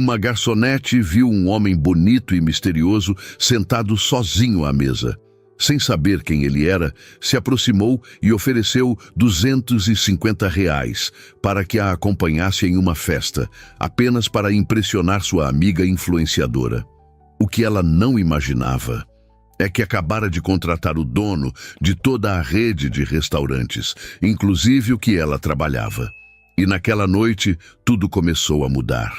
Uma garçonete viu um homem bonito e misterioso sentado sozinho à mesa. Sem saber quem ele era, se aproximou e ofereceu R$ 250 para que a acompanhasse em uma festa, apenas para impressionar sua amiga influenciadora. O que ela não imaginava é que acabara de contratar o dono de toda a rede de restaurantes, inclusive o que ela trabalhava. E naquela noite, tudo começou a mudar.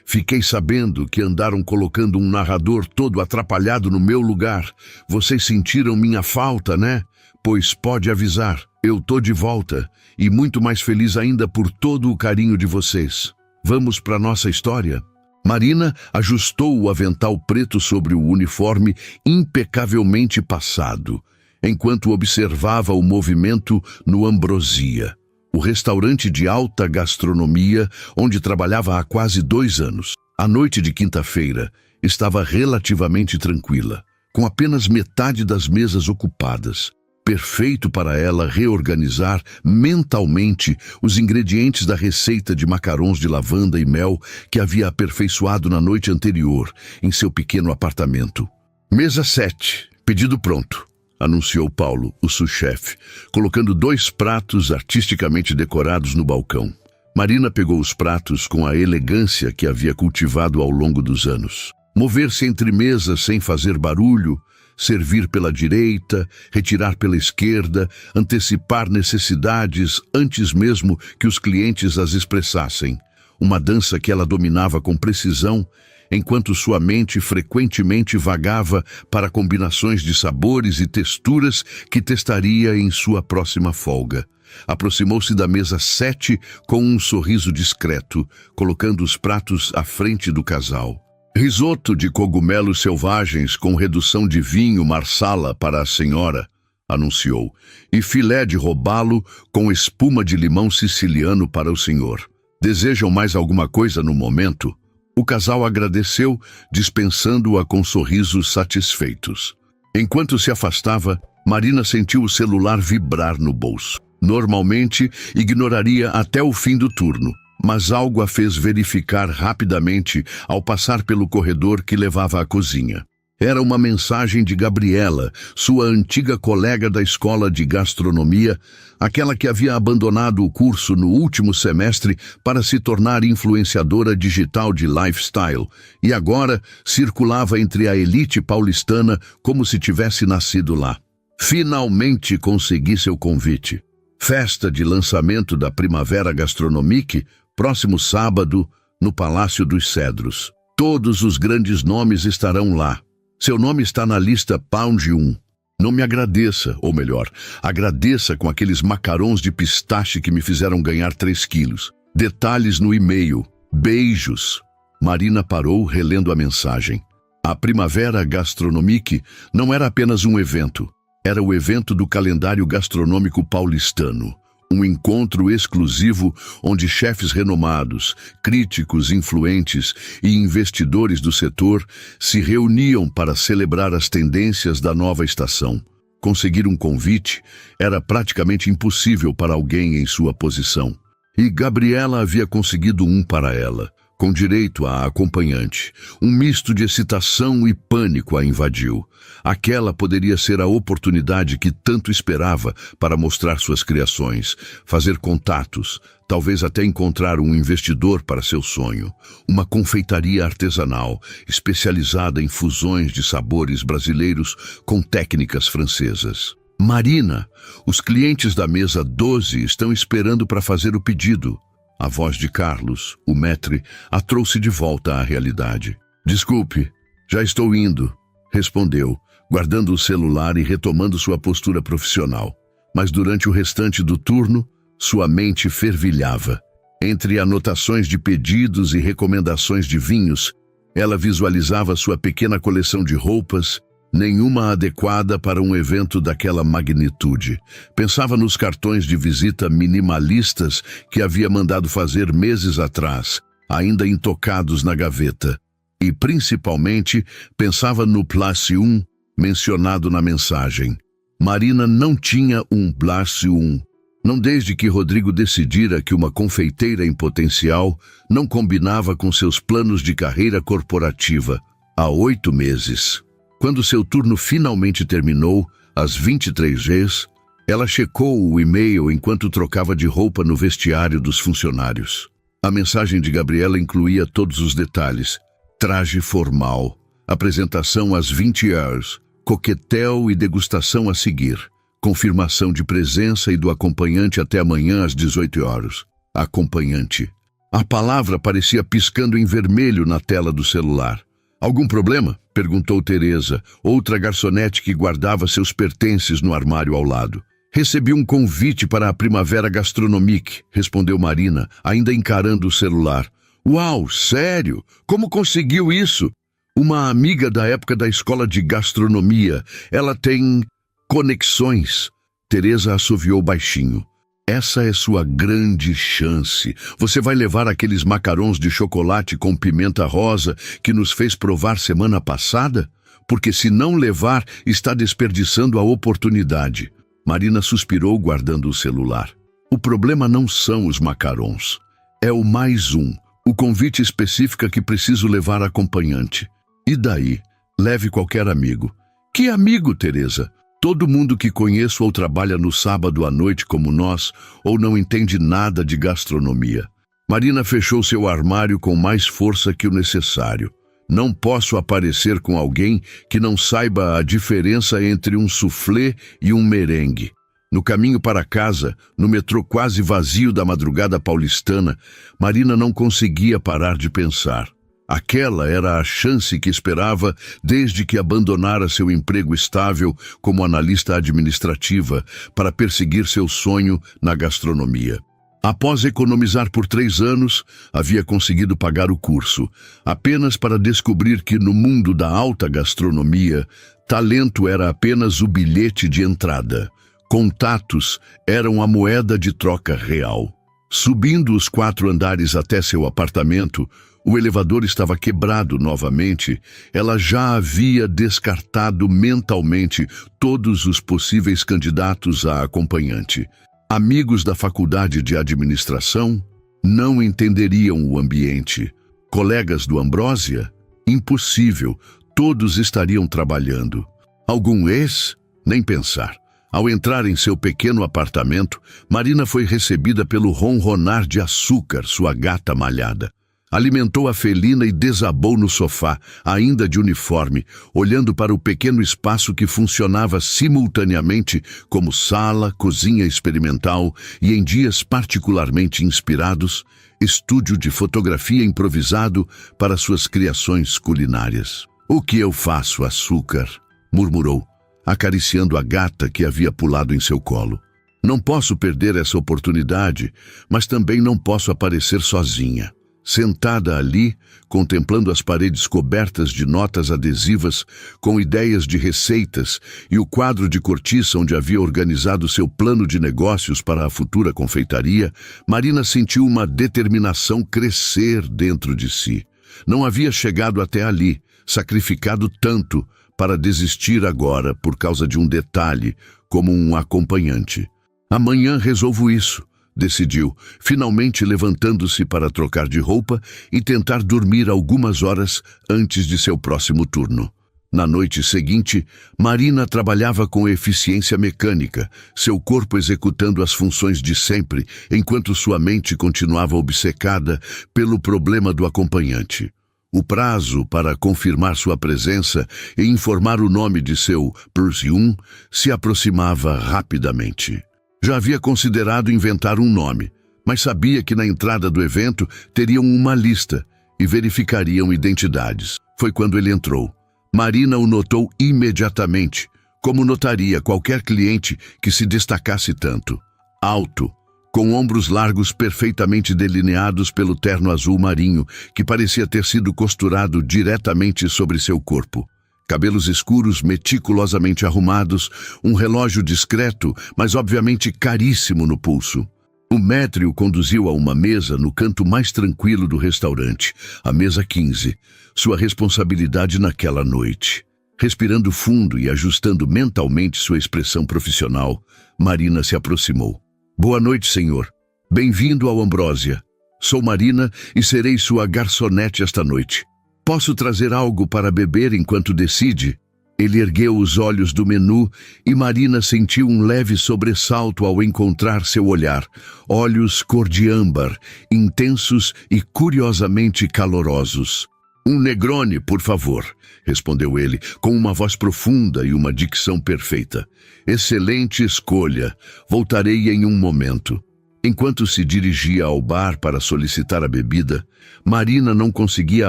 Fiquei sabendo que andaram colocando um narrador todo atrapalhado no meu lugar. Vocês sentiram minha falta, né? Pois pode avisar, eu tô de volta e muito mais feliz ainda por todo o carinho de vocês. Vamos para nossa história? Marina ajustou o avental preto sobre o uniforme impecavelmente passado, enquanto observava o movimento no Ambrosia, o restaurante de alta gastronomia onde trabalhava há quase 2 anos. A noite de quinta-feira estava relativamente tranquila, com apenas metade das mesas ocupadas. Perfeito para ela reorganizar mentalmente os ingredientes da receita de macarons de lavanda e mel que havia aperfeiçoado na noite anterior em seu pequeno apartamento. Mesa 7, pedido pronto, anunciou Paulo, o sous-chefe, colocando 2 pratos artisticamente decorados no balcão. Marina pegou os pratos com a elegância que havia cultivado ao longo dos anos. Mover-se entre mesas sem fazer barulho, servir pela direita, retirar pela esquerda, antecipar necessidades antes mesmo que os clientes as expressassem. Uma dança que ela dominava com precisão, enquanto sua mente frequentemente vagava para combinações de sabores e texturas que testaria em sua próxima folga. Aproximou-se da mesa 7 com um sorriso discreto, colocando os pratos à frente do casal. Risoto de cogumelos selvagens com redução de vinho marsala para a senhora, anunciou, e filé de robalo com espuma de limão siciliano para o senhor. Desejam mais alguma coisa no momento? O casal agradeceu, dispensando-a com sorrisos satisfeitos. Enquanto se afastava, Marina sentiu o celular vibrar no bolso. Normalmente, ignoraria até o fim do turno, mas algo a fez verificar rapidamente ao passar pelo corredor que levava à cozinha. Era uma mensagem de Gabriela, sua antiga colega da escola de gastronomia, aquela que havia abandonado o curso no último semestre para se tornar influenciadora digital de lifestyle e agora circulava entre a elite paulistana como se tivesse nascido lá. Finalmente consegui seu convite. Festa de lançamento da Primavera Gastronomique, próximo sábado, no Palácio dos Cedros. Todos os grandes nomes estarão lá. Seu nome está na lista Pound 1. Não me agradeça, ou melhor, agradeça com aqueles macarons de pistache que me fizeram ganhar 3 quilos. Detalhes no e-mail. Beijos. Marina parou, relendo a mensagem. A Primavera Gastronomique não era apenas um evento. Era o evento do calendário gastronômico paulistano. Um encontro exclusivo onde chefes renomados, críticos influentes e investidores do setor se reuniam para celebrar as tendências da nova estação. Conseguir um convite era praticamente impossível para alguém em sua posição. E Gabriela havia conseguido um para ela, com direito a acompanhante. Um misto de excitação e pânico a invadiu. Aquela poderia ser a oportunidade que tanto esperava para mostrar suas criações, fazer contatos, talvez até encontrar um investidor para seu sonho. Uma confeitaria artesanal, especializada em fusões de sabores brasileiros com técnicas francesas. Marina, os clientes da mesa 12 estão esperando para fazer o pedido. A voz de Carlos, o maître, a trouxe de volta à realidade. Desculpe, já estou indo, respondeu, guardando o celular e retomando sua postura profissional. Mas durante o restante do turno, sua mente fervilhava. Entre anotações de pedidos e recomendações de vinhos, ela visualizava sua pequena coleção de roupas, nenhuma adequada para um evento daquela magnitude. Pensava nos cartões de visita minimalistas que havia mandado fazer meses atrás, ainda intocados na gaveta. E, principalmente, pensava no Place 1, mencionado na mensagem. Marina não tinha um Place 1. Não desde que Rodrigo decidira que uma confeiteira em potencial não combinava com seus planos de carreira corporativa há 8 meses. Quando seu turno finalmente terminou, às 23h, ela checou o e-mail enquanto trocava de roupa no vestiário dos funcionários. A mensagem de Gabriela incluía todos os detalhes: traje formal, apresentação às 20h, coquetel e degustação a seguir. Confirmação de presença e do acompanhante até amanhã às 18h. Acompanhante. A palavra parecia piscando em vermelho na tela do celular. Algum problema? Perguntou Teresa, outra garçonete que guardava seus pertences no armário ao lado. Recebi um convite para a Primavera Gastronomique, respondeu Marina, ainda encarando o celular. Uau, sério? Como conseguiu isso? Uma amiga da época da escola de gastronomia. Ela tem conexões. Teresa assoviou baixinho. Essa é sua grande chance. Você vai levar aqueles macarons de chocolate com pimenta rosa que nos fez provar semana passada? Porque se não levar, está desperdiçando a oportunidade. Marina suspirou, guardando o celular. O problema não são os macarons. É o mais um. O convite específico que preciso levar acompanhante. E daí? Leve qualquer amigo. Que amigo, Teresa? Todo mundo que conheço ou trabalha no sábado à noite como nós, ou não entende nada de gastronomia. Marina fechou seu armário com mais força que o necessário. Não posso aparecer com alguém que não saiba a diferença entre um soufflé e um merengue. No caminho para casa, no metrô quase vazio da madrugada paulistana, Marina não conseguia parar de pensar. Aquela era a chance que esperava desde que abandonara seu emprego estável como analista administrativa para perseguir seu sonho na gastronomia. Após economizar por 3 anos, havia conseguido pagar o curso, apenas para descobrir que no mundo da alta gastronomia, talento era apenas o bilhete de entrada. Contatos eram a moeda de troca real. Subindo os 4 andares até seu apartamento, o elevador estava quebrado novamente. Ela já havia descartado mentalmente todos os possíveis candidatos a acompanhante. Amigos da faculdade de administração? Não entenderiam o ambiente. Colegas do Ambrósia? Impossível, todos estariam trabalhando. Algum ex? Nem pensar. Ao entrar em seu pequeno apartamento, Marina foi recebida pelo ronronar de Açúcar, sua gata malhada. Alimentou a felina e desabou no sofá, ainda de uniforme, olhando para o pequeno espaço que funcionava simultaneamente como sala, cozinha experimental e, em dias particularmente inspirados, estúdio de fotografia improvisado para suas criações culinárias. "O que eu faço, Açúcar?", murmurou, acariciando a gata que havia pulado em seu colo. "Não posso perder essa oportunidade, mas também não posso aparecer sozinha." Sentada ali, contemplando as paredes cobertas de notas adesivas com ideias de receitas e o quadro de cortiça onde havia organizado seu plano de negócios para a futura confeitaria, Marina sentiu uma determinação crescer dentro de si. Não havia chegado até ali, sacrificado tanto para desistir agora por causa de um detalhe, como um acompanhante. "Amanhã resolvo isso", decidiu, finalmente levantando-se para trocar de roupa e tentar dormir algumas horas antes de seu próximo turno. Na noite seguinte, Marina trabalhava com eficiência mecânica, seu corpo executando as funções de sempre, enquanto sua mente continuava obcecada pelo problema do acompanhante. O prazo para confirmar sua presença e informar o nome de seu +1 se aproximava rapidamente. Já havia considerado inventar um nome, mas sabia que na entrada do evento teriam uma lista e verificariam identidades. Foi quando ele entrou. Marina o notou imediatamente, como notaria qualquer cliente que se destacasse tanto. Alto, com ombros largos perfeitamente delineados pelo terno azul marinho, que parecia ter sido costurado diretamente sobre seu corpo. Cabelos escuros meticulosamente arrumados, um relógio discreto, mas obviamente caríssimo no pulso. O maître o conduziu a uma mesa no canto mais tranquilo do restaurante, a mesa 15, sua responsabilidade naquela noite. Respirando fundo e ajustando mentalmente sua expressão profissional, Marina se aproximou. Boa noite, senhor. Bem-vindo ao Ambrósia. Sou Marina e serei sua garçonete esta noite. Posso trazer algo para beber enquanto decide? Ele ergueu os olhos do menu e Marina sentiu um leve sobressalto ao encontrar seu olhar. Olhos cor de âmbar, intensos e curiosamente calorosos. Um Negroni, por favor, respondeu ele, com uma voz profunda e uma dicção perfeita. Excelente escolha. Voltarei em um momento. Enquanto se dirigia ao bar para solicitar a bebida, Marina não conseguia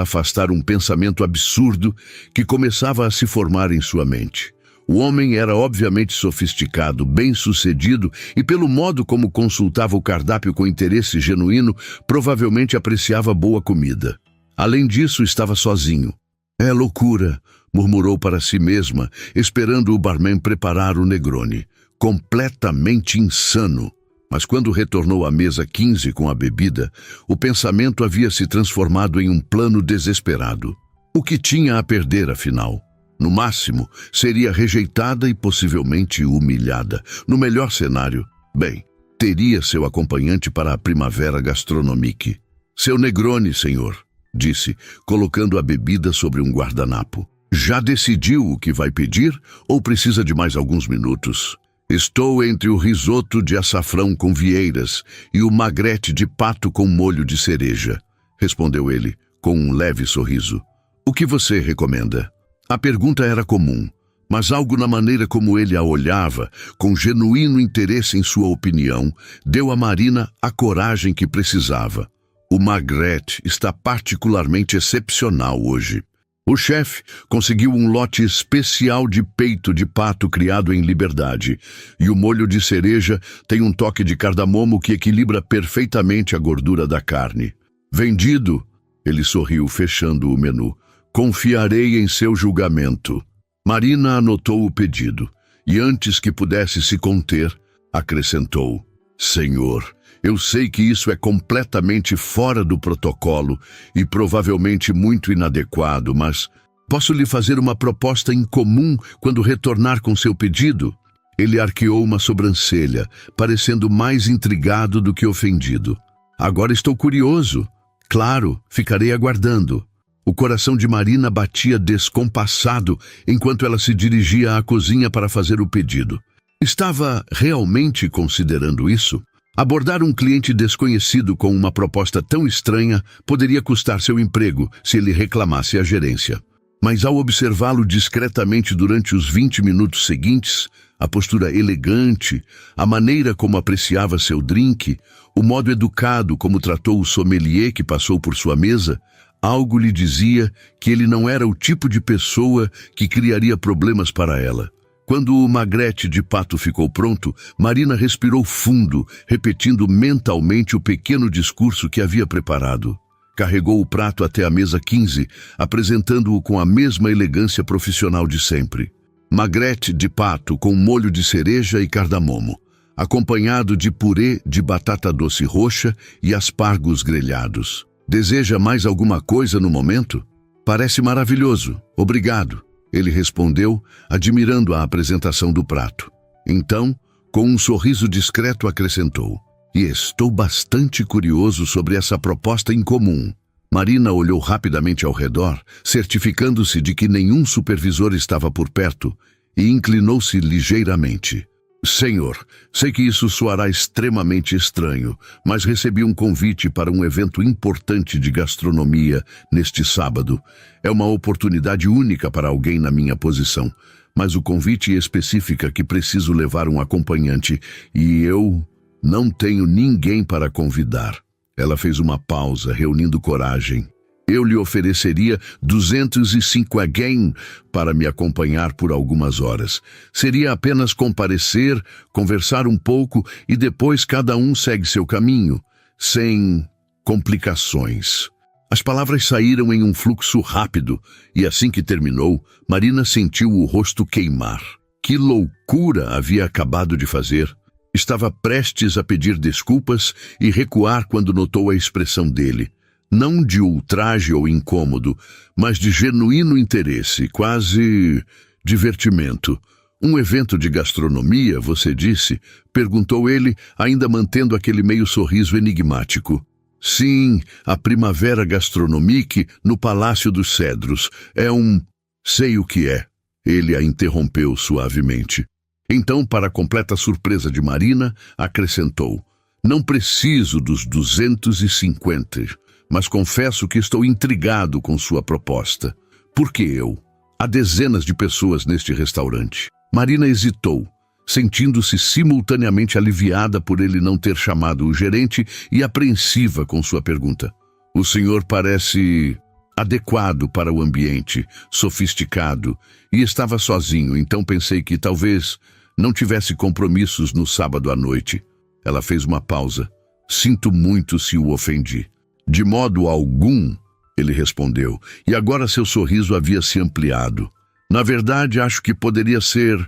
afastar um pensamento absurdo que começava a se formar em sua mente. O homem era obviamente sofisticado, bem-sucedido e, pelo modo como consultava o cardápio com interesse genuíno, provavelmente apreciava boa comida. Além disso, estava sozinho. É loucura, murmurou para si mesma, esperando o barman preparar o Negroni. Completamente insano. Mas quando retornou à mesa 15 com a bebida, o pensamento havia se transformado em um plano desesperado. O que tinha a perder, afinal? No máximo, seria rejeitada e possivelmente humilhada. No melhor cenário, bem, teria seu acompanhante para a Primavera Gastronomique. Seu Negroni, senhor, disse, colocando a bebida sobre um guardanapo. Já decidiu o que vai pedir ou precisa de mais alguns minutos? Estou entre o risoto de açafrão com vieiras e o magrete de pato com molho de cereja, respondeu ele, com um leve sorriso. O que você recomenda? A pergunta era comum, mas algo na maneira como ele a olhava, com genuíno interesse em sua opinião, deu a Marina a coragem que precisava. O magrete está particularmente excepcional hoje. O chefe conseguiu um lote especial de peito de pato criado em liberdade, e o molho de cereja tem um toque de cardamomo que equilibra perfeitamente a gordura da carne. Vendido, ele sorriu fechando o menu. Confiarei em seu julgamento. Marina anotou o pedido, e antes que pudesse se conter, acrescentou: Senhor, eu sei que isso é completamente fora do protocolo e provavelmente muito inadequado, mas posso lhe fazer uma proposta incomum quando retornar com seu pedido? Ele arqueou uma sobrancelha, parecendo mais intrigado do que ofendido. Agora estou curioso. Claro, ficarei aguardando. O coração de Marina batia descompassado enquanto ela se dirigia à cozinha para fazer o pedido. Estava realmente considerando isso? Abordar um cliente desconhecido com uma proposta tão estranha poderia custar seu emprego se ele reclamasse à gerência. Mas ao observá-lo discretamente durante os 20 minutos seguintes, a postura elegante, a maneira como apreciava seu drink, o modo educado como tratou o sommelier que passou por sua mesa, algo lhe dizia que ele não era o tipo de pessoa que criaria problemas para ela. Quando o magrete de pato ficou pronto, Marina respirou fundo, repetindo mentalmente o pequeno discurso que havia preparado. Carregou o prato até a mesa 15, apresentando-o com a mesma elegância profissional de sempre. Magrete de pato com molho de cereja e cardamomo, acompanhado de purê de batata doce roxa e aspargos grelhados. Deseja mais alguma coisa no momento? Parece maravilhoso, obrigado. Ele respondeu, admirando a apresentação do prato. Então, com um sorriso discreto, acrescentou: E estou bastante curioso sobre essa proposta incomum. Marina olhou rapidamente ao redor, certificando-se de que nenhum supervisor estava por perto, e inclinou-se ligeiramente. Senhor, sei que isso soará extremamente estranho, mas recebi um convite para um evento importante de gastronomia neste sábado. É uma oportunidade única para alguém na minha posição, mas o convite especifica que preciso levar um acompanhante e eu não tenho ninguém para convidar. Ela fez uma pausa, reunindo coragem. Eu lhe ofereceria 205 again para me acompanhar por algumas horas. Seria apenas comparecer, conversar um pouco e depois cada um segue seu caminho, sem complicações. As palavras saíram em um fluxo rápido e assim que terminou, Marina sentiu o rosto queimar. Que loucura havia acabado de fazer! Estava prestes a pedir desculpas e recuar quando notou a expressão dele. Não de ultraje ou incômodo, mas de genuíno interesse, quase divertimento. Um evento de gastronomia, você disse? Perguntou ele, ainda mantendo aquele meio sorriso enigmático. Sim, a Primavera Gastronomique no Palácio dos Cedros. É um... Sei o que é. Ele a interrompeu suavemente. Então, para completa surpresa de Marina, acrescentou. Não preciso dos 250, mas confesso que estou intrigado com sua proposta. Por que eu? Há dezenas de pessoas neste restaurante. Marina hesitou, sentindo-se simultaneamente aliviada por ele não ter chamado o gerente e apreensiva com sua pergunta. O senhor parece adequado para o ambiente, sofisticado, e estava sozinho, então pensei que talvez não tivesse compromissos no sábado à noite. Ela fez uma pausa. Sinto muito se o ofendi. De modo algum, ele respondeu, e agora seu sorriso havia se ampliado. Na verdade, acho que poderia ser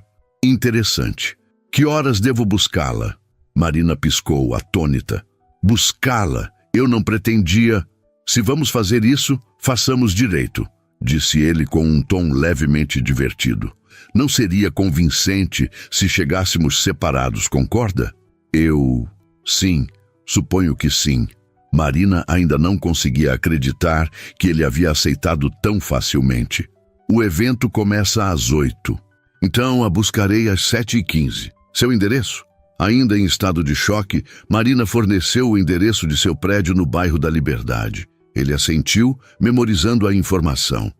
interessante. Que horas devo buscá-la? Marina piscou, atônita. Buscá-la? Eu não pretendia. Se vamos fazer isso, façamos direito, disse ele com um tom levemente divertido. Não seria convincente se chegássemos separados, concorda? Sim, suponho que sim. Marina ainda não conseguia acreditar que ele havia aceitado tão facilmente. O evento começa às 8. Então a buscarei às 7h15. Seu endereço? Ainda em estado de choque, Marina forneceu o endereço de seu prédio no bairro da Liberdade. Ele assentiu, memorizando a informação.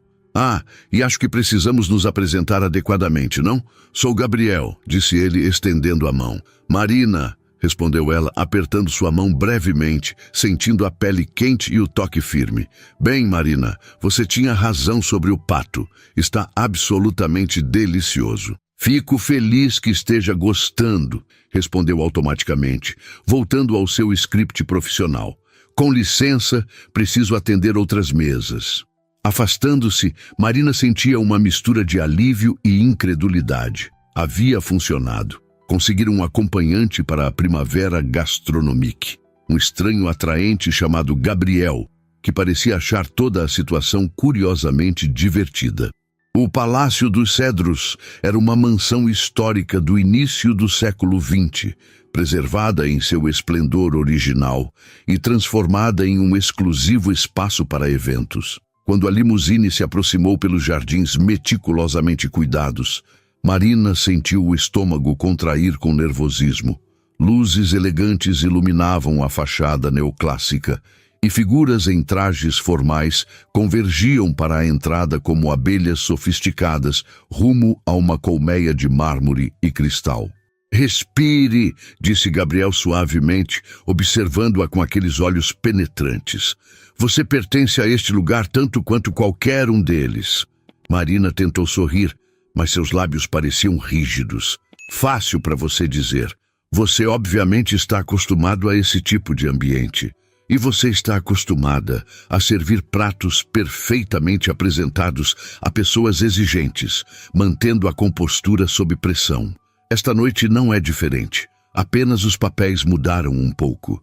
E acho que precisamos nos apresentar adequadamente, não? Sou Gabriel, disse ele, estendendo a mão. Marina, respondeu ela, apertando sua mão brevemente, sentindo a pele quente e o toque firme. Bem, Marina, você tinha razão sobre o pato. Está absolutamente delicioso. Fico feliz que esteja gostando, respondeu automaticamente, voltando ao seu script profissional. Com licença, preciso atender outras mesas. Afastando-se, Marina sentia uma mistura de alívio e incredulidade. Havia funcionado. Conseguiram um acompanhante para a Primavera Gastronomique. Um estranho atraente chamado Gabriel, que parecia achar toda a situação curiosamente divertida. O Palácio dos Cedros era uma mansão histórica do início do século XX, preservada em seu esplendor original e transformada em um exclusivo espaço para eventos. Quando a limusine se aproximou pelos jardins meticulosamente cuidados, Marina sentiu o estômago contrair com nervosismo. Luzes elegantes iluminavam a fachada neoclássica e figuras em trajes formais convergiam para a entrada como abelhas sofisticadas rumo a uma colmeia de mármore e cristal. Respire, disse Gabriel suavemente, observando-a com aqueles olhos penetrantes. Você pertence a este lugar tanto quanto qualquer um deles. Marina tentou sorrir, mas seus lábios pareciam rígidos. Fácil para você dizer. Você obviamente está acostumado a esse tipo de ambiente. E você está acostumada a servir pratos perfeitamente apresentados a pessoas exigentes, mantendo a compostura sob pressão. Esta noite não é diferente. Apenas os papéis mudaram um pouco.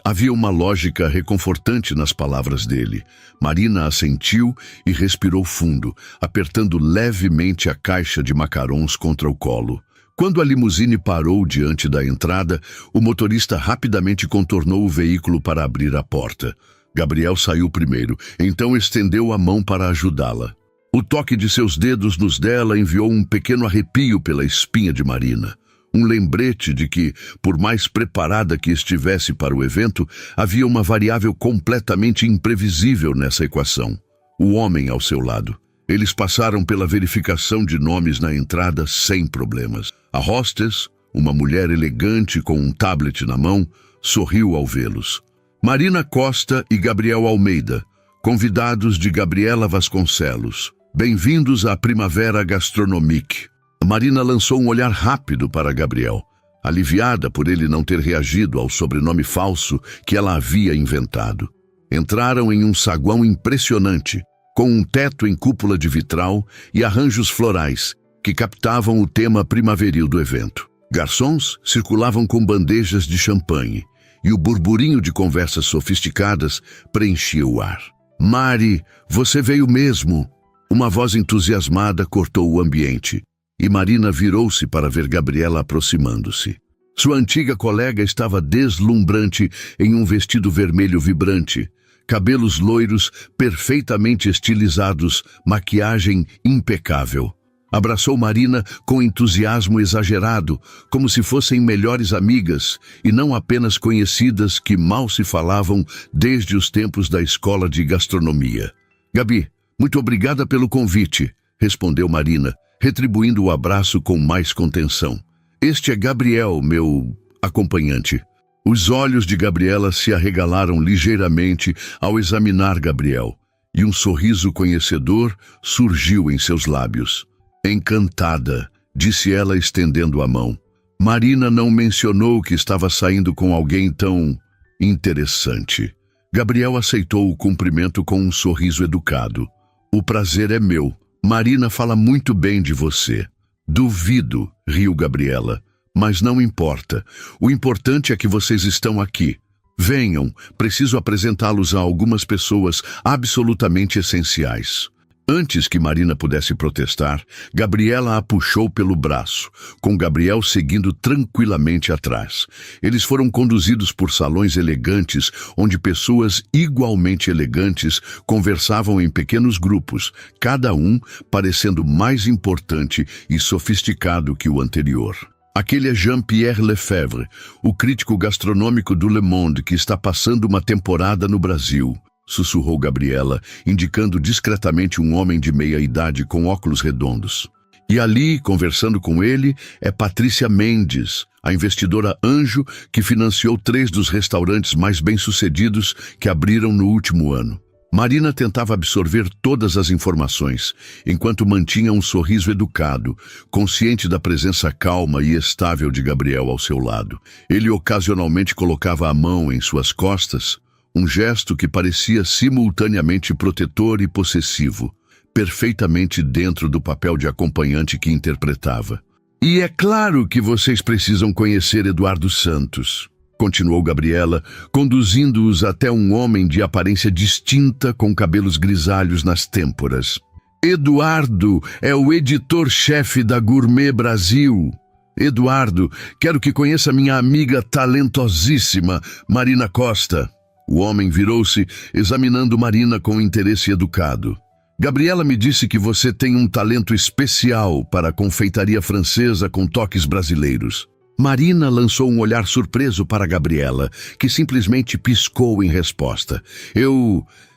Havia uma lógica reconfortante nas palavras dele. Marina assentiu e respirou fundo, apertando levemente a caixa de macarons contra o colo. Quando a limusine parou diante da entrada, o motorista rapidamente contornou o veículo para abrir a porta. Gabriel saiu primeiro, então estendeu a mão para ajudá-la. O toque de seus dedos nos dela enviou um pequeno arrepio pela espinha de Marina. Um lembrete de que, por mais preparada que estivesse para o evento, havia uma variável completamente imprevisível nessa equação. O homem ao seu lado. Eles passaram pela verificação de nomes na entrada sem problemas. A hostess, uma mulher elegante com um tablet na mão, sorriu ao vê-los. Marina Costa e Gabriel Almeida, convidados de Gabriela Vasconcelos. Bem-vindos à Primavera Gastronomique. Marina lançou um olhar rápido para Gabriel, aliviada por ele não ter reagido ao sobrenome falso que ela havia inventado. Entraram em um saguão impressionante, com um teto em cúpula de vitral e arranjos florais que captavam o tema primaveril do evento. Garçons circulavam com bandejas de champanhe e o burburinho de conversas sofisticadas preenchia o ar. Mari, você veio mesmo! Uma voz entusiasmada cortou o ambiente. E Marina virou-se para ver Gabriela aproximando-se. Sua antiga colega estava deslumbrante em um vestido vermelho vibrante, cabelos loiros perfeitamente estilizados, maquiagem impecável. Abraçou Marina com entusiasmo exagerado, como se fossem melhores amigas e não apenas conhecidas que mal se falavam desde os tempos da escola de gastronomia. "Gabi, muito obrigada pelo convite", respondeu Marina, retribuindo o abraço com mais contenção. "Este é Gabriel, meu acompanhante." Os olhos de Gabriela se arregalaram ligeiramente ao examinar Gabriel, e um sorriso conhecedor surgiu em seus lábios. "Encantada", disse ela estendendo a mão. Marina não mencionou que estava saindo com alguém tão interessante. Gabriel aceitou o cumprimento com um sorriso educado. "O prazer é meu. Marina fala muito bem de você." "Duvido", riu Gabriela, "mas não importa. O importante é que vocês estão aqui. Venham, preciso apresentá-los a algumas pessoas absolutamente essenciais." Antes que Marina pudesse protestar, Gabriela a puxou pelo braço, com Gabriel seguindo tranquilamente atrás. Eles foram conduzidos por salões elegantes, onde pessoas igualmente elegantes conversavam em pequenos grupos, cada um parecendo mais importante e sofisticado que o anterior. "Aquele é Jean-Pierre Lefebvre, o crítico gastronômico do Le Monde que está passando uma temporada no Brasil", sussurrou Gabriela, indicando discretamente um homem de meia-idade com óculos redondos. "E ali, conversando com ele, é Patrícia Mendes, a investidora anjo que financiou 3 dos restaurantes mais bem-sucedidos que abriram no último ano." Marina tentava absorver todas as informações, enquanto mantinha um sorriso educado, consciente da presença calma e estável de Gabriel ao seu lado. Ele ocasionalmente colocava a mão em suas costas, um gesto que parecia simultaneamente protetor e possessivo, perfeitamente dentro do papel de acompanhante que interpretava. "E é claro que vocês precisam conhecer Eduardo Santos", continuou Gabriela, conduzindo-os até um homem de aparência distinta com cabelos grisalhos nas têmporas. "Eduardo é o editor-chefe da Gourmet Brasil. Eduardo, quero que conheça minha amiga talentosíssima, Marina Costa." O homem virou-se, examinando Marina com interesse educado. "Gabriela me disse que você tem um talento especial para a confeitaria francesa com toques brasileiros." Marina lançou um olhar surpreso para Gabriela, que simplesmente piscou em resposta.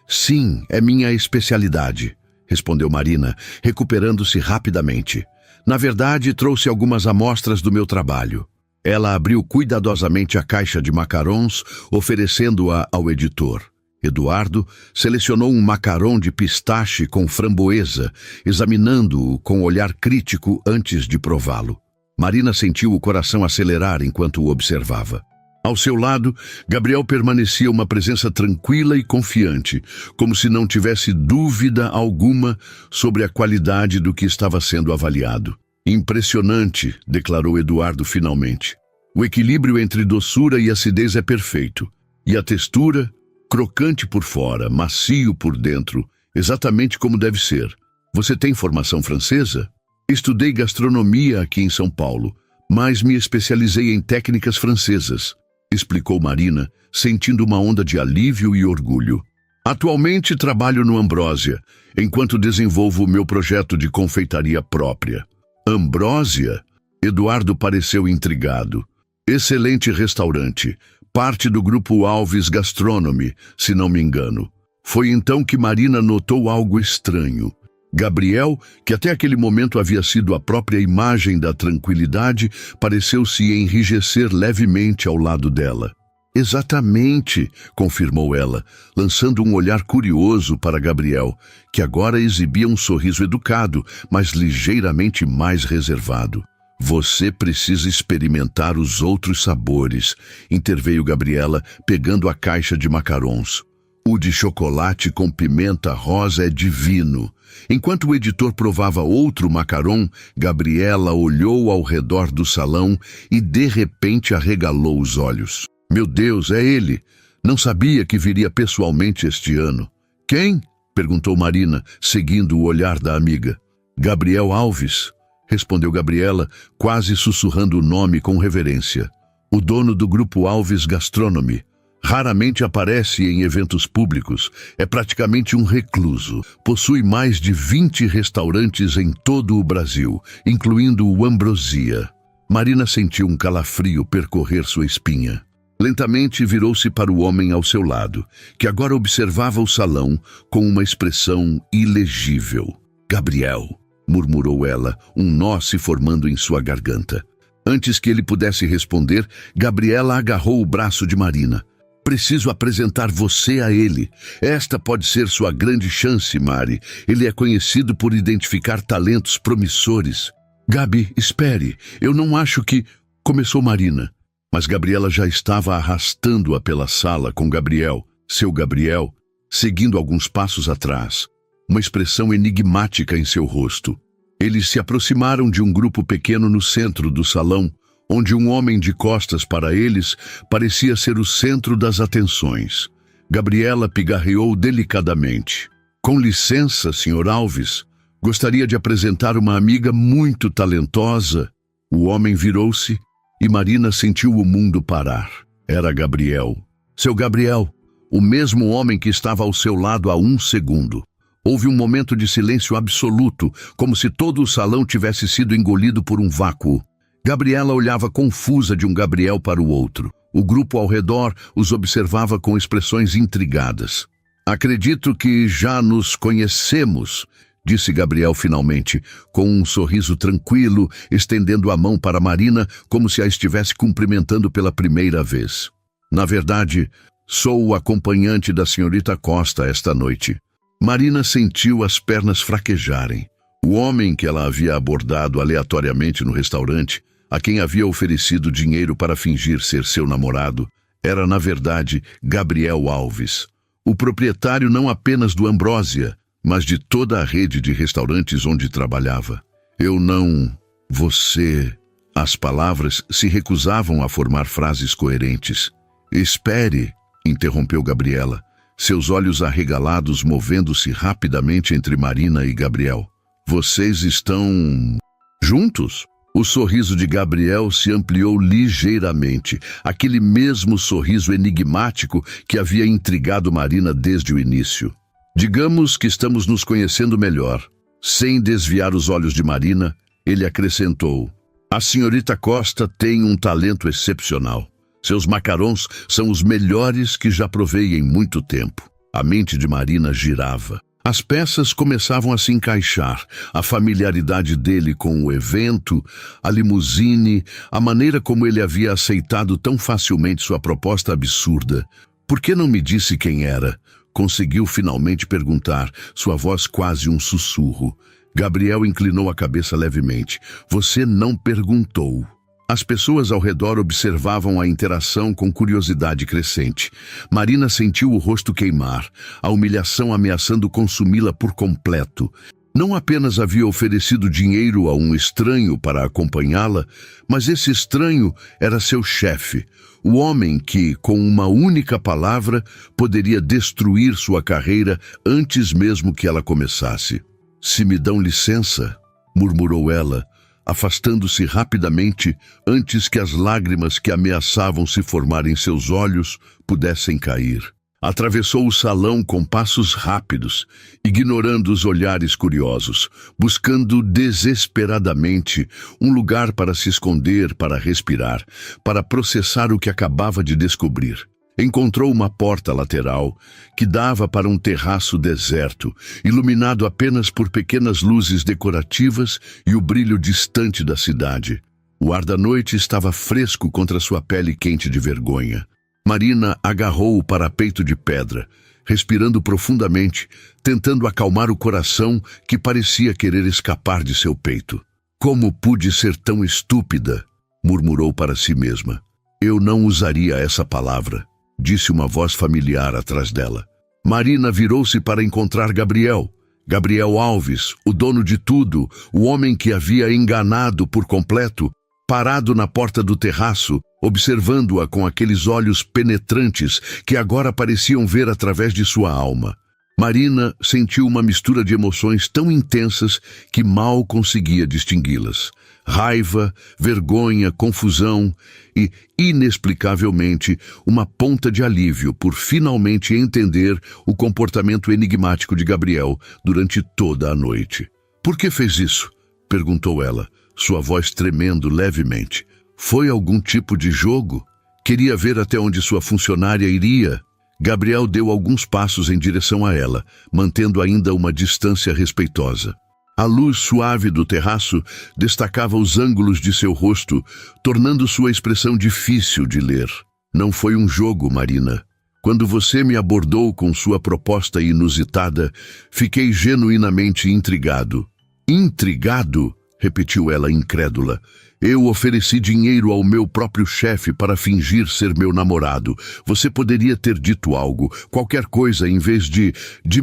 Sim, é minha especialidade", respondeu Marina, recuperando-se rapidamente. "Na verdade, trouxe algumas amostras do meu trabalho." Ela abriu cuidadosamente a caixa de macarons, oferecendo-a ao editor. Eduardo selecionou um macarrão de pistache com framboesa, examinando-o com olhar crítico antes de prová-lo. Marina sentiu o coração acelerar enquanto o observava. Ao seu lado, Gabriel permanecia uma presença tranquila e confiante, como se não tivesse dúvida alguma sobre a qualidade do que estava sendo avaliado. "Impressionante", declarou Eduardo finalmente. "O equilíbrio entre doçura e acidez é perfeito. E a textura, crocante por fora, macio por dentro, exatamente como deve ser. Você tem formação francesa?" "Estudei gastronomia aqui em São Paulo, mas me especializei em técnicas francesas", explicou Marina, sentindo uma onda de alívio e orgulho. "Atualmente trabalho no Ambrósia, enquanto desenvolvo o meu projeto de confeitaria própria." "Ambrósia?" Eduardo pareceu intrigado. "Excelente restaurante, parte do grupo Alves Gastronomy, se não me engano." Foi então que Marina notou algo estranho. Gabriel, que até aquele momento havia sido a própria imagem da tranquilidade, pareceu se enrijecer levemente ao lado dela. "Exatamente", confirmou ela, lançando um olhar curioso para Gabriel, que agora exibia um sorriso educado, mas ligeiramente mais reservado. "Você precisa experimentar os outros sabores", interveio Gabriela, pegando a caixa de macarons. "O de chocolate com pimenta rosa é divino." Enquanto o editor provava outro macaron, Gabriela olhou ao redor do salão e de repente arregalou os olhos. "Meu Deus, é ele! Não sabia que viria pessoalmente este ano." "Quem?" perguntou Marina, seguindo o olhar da amiga. "Gabriel Alves. respondeu Gabriela, quase sussurrando o nome com reverência. O dono do Grupo Alves Gastronomy. Raramente aparece em eventos públicos, é praticamente um recluso. Possui mais de 20 restaurantes em todo o Brasil, incluindo o Ambrosia. Marina sentiu um calafrio percorrer sua espinha. Lentamente virou-se para o homem ao seu lado, que agora observava o salão com uma expressão ilegível. Gabriel, murmurou ela, um nó se formando em sua garganta. Antes que ele pudesse responder, Gabriela agarrou o braço de Marina. Preciso apresentar você a ele. Esta pode ser sua grande chance, Mari. Ele é conhecido por identificar talentos promissores. Gabi, espere. Eu não acho que... Começou Marina. Mas Gabriela já estava arrastando-a pela sala com Gabriel, seu Gabriel, seguindo alguns passos atrás. Uma expressão enigmática em seu rosto. Eles se aproximaram de um grupo pequeno no centro do salão, onde um homem de costas para eles parecia ser o centro das atenções. Gabriela pigarreou delicadamente. Com licença, Sr. Alves, gostaria de apresentar uma amiga muito talentosa. O homem virou-se e Marina sentiu o mundo parar. Era Gabriel. Seu Gabriel, o mesmo homem que estava ao seu lado há um segundo. Houve um momento de silêncio absoluto, como se todo o salão tivesse sido engolido por um vácuo. Gabriela olhava confusa de um Gabriel para o outro. O grupo ao redor os observava com expressões intrigadas. Acredito que já nos conhecemos, disse Gabriel finalmente, com um sorriso tranquilo, estendendo a mão para Marina como se a estivesse cumprimentando pela primeira vez. Na verdade, sou o acompanhante da senhorita Costa esta noite. Marina sentiu as pernas fraquejarem. O homem que ela havia abordado aleatoriamente no restaurante, a quem havia oferecido dinheiro para fingir ser seu namorado, era, na verdade, Gabriel Alves, o proprietário não apenas do Ambrosia, mas de toda a rede de restaurantes onde trabalhava. Eu não... Você... As palavras se recusavam a formar frases coerentes. Espere, interrompeu Gabriela, seus olhos arregalados movendo-se rapidamente entre Marina e Gabriel. Vocês estão... juntos? O sorriso de Gabriel se ampliou ligeiramente, aquele mesmo sorriso enigmático que havia intrigado Marina desde o início. Digamos que estamos nos conhecendo melhor. Sem desviar os olhos de Marina, ele acrescentou: a senhorita Costa tem um talento excepcional. Seus macarrons são os melhores que já provei em muito tempo. A mente de Marina girava. As peças começavam a se encaixar, a familiaridade dele com o evento, a limusine, a maneira como ele havia aceitado tão facilmente sua proposta absurda. Por que não me disse quem era? Conseguiu finalmente perguntar, sua voz quase um sussurro. Gabriel inclinou a cabeça levemente. Você não perguntou. As pessoas ao redor observavam a interação com curiosidade crescente. Marina sentiu o rosto queimar, a humilhação ameaçando consumi-la por completo. Não apenas havia oferecido dinheiro a um estranho para acompanhá-la, mas esse estranho era seu chefe, o homem que, com uma única palavra, poderia destruir sua carreira antes mesmo que ela começasse. Se me dão licença, murmurou ela, afastando-se rapidamente antes que as lágrimas que ameaçavam se formar em seus olhos pudessem cair. Atravessou o salão com passos rápidos, ignorando os olhares curiosos, buscando desesperadamente um lugar para se esconder, para respirar, para processar o que acabava de descobrir. Encontrou uma porta lateral que dava para um terraço deserto, iluminado apenas por pequenas luzes decorativas e o brilho distante da cidade. O ar da noite estava fresco contra sua pele quente de vergonha. Marina agarrou o parapeito de pedra, respirando profundamente, tentando acalmar o coração que parecia querer escapar de seu peito. Como pude ser tão estúpida? Murmurou para si mesma. Eu não usaria essa palavra, disse uma voz familiar atrás dela. Marina virou-se para encontrar Gabriel. Gabriel Alves, o dono de tudo, o homem que havia enganado por completo, parado na porta do terraço, observando-a com aqueles olhos penetrantes que agora pareciam ver através de sua alma. Marina sentiu uma mistura de emoções tão intensas que mal conseguia distingui-las. Raiva, vergonha, confusão e, inexplicavelmente, uma ponta de alívio por finalmente entender o comportamento enigmático de Gabriel durante toda a noite. "Por que fez isso?" perguntou ela, sua voz tremendo levemente. "Foi algum tipo de jogo? Queria ver até onde sua funcionária iria?" Gabriel deu alguns passos em direção a ela, mantendo ainda uma distância respeitosa. A luz suave do terraço destacava os ângulos de seu rosto, tornando sua expressão difícil de ler. "Não foi um jogo, Marina. Quando você me abordou com sua proposta inusitada, fiquei genuinamente intrigado." "Intrigado?" repetiu ela incrédula. "Eu ofereci dinheiro ao meu próprio chefe para fingir ser meu namorado. Você poderia ter dito algo, qualquer coisa, em vez de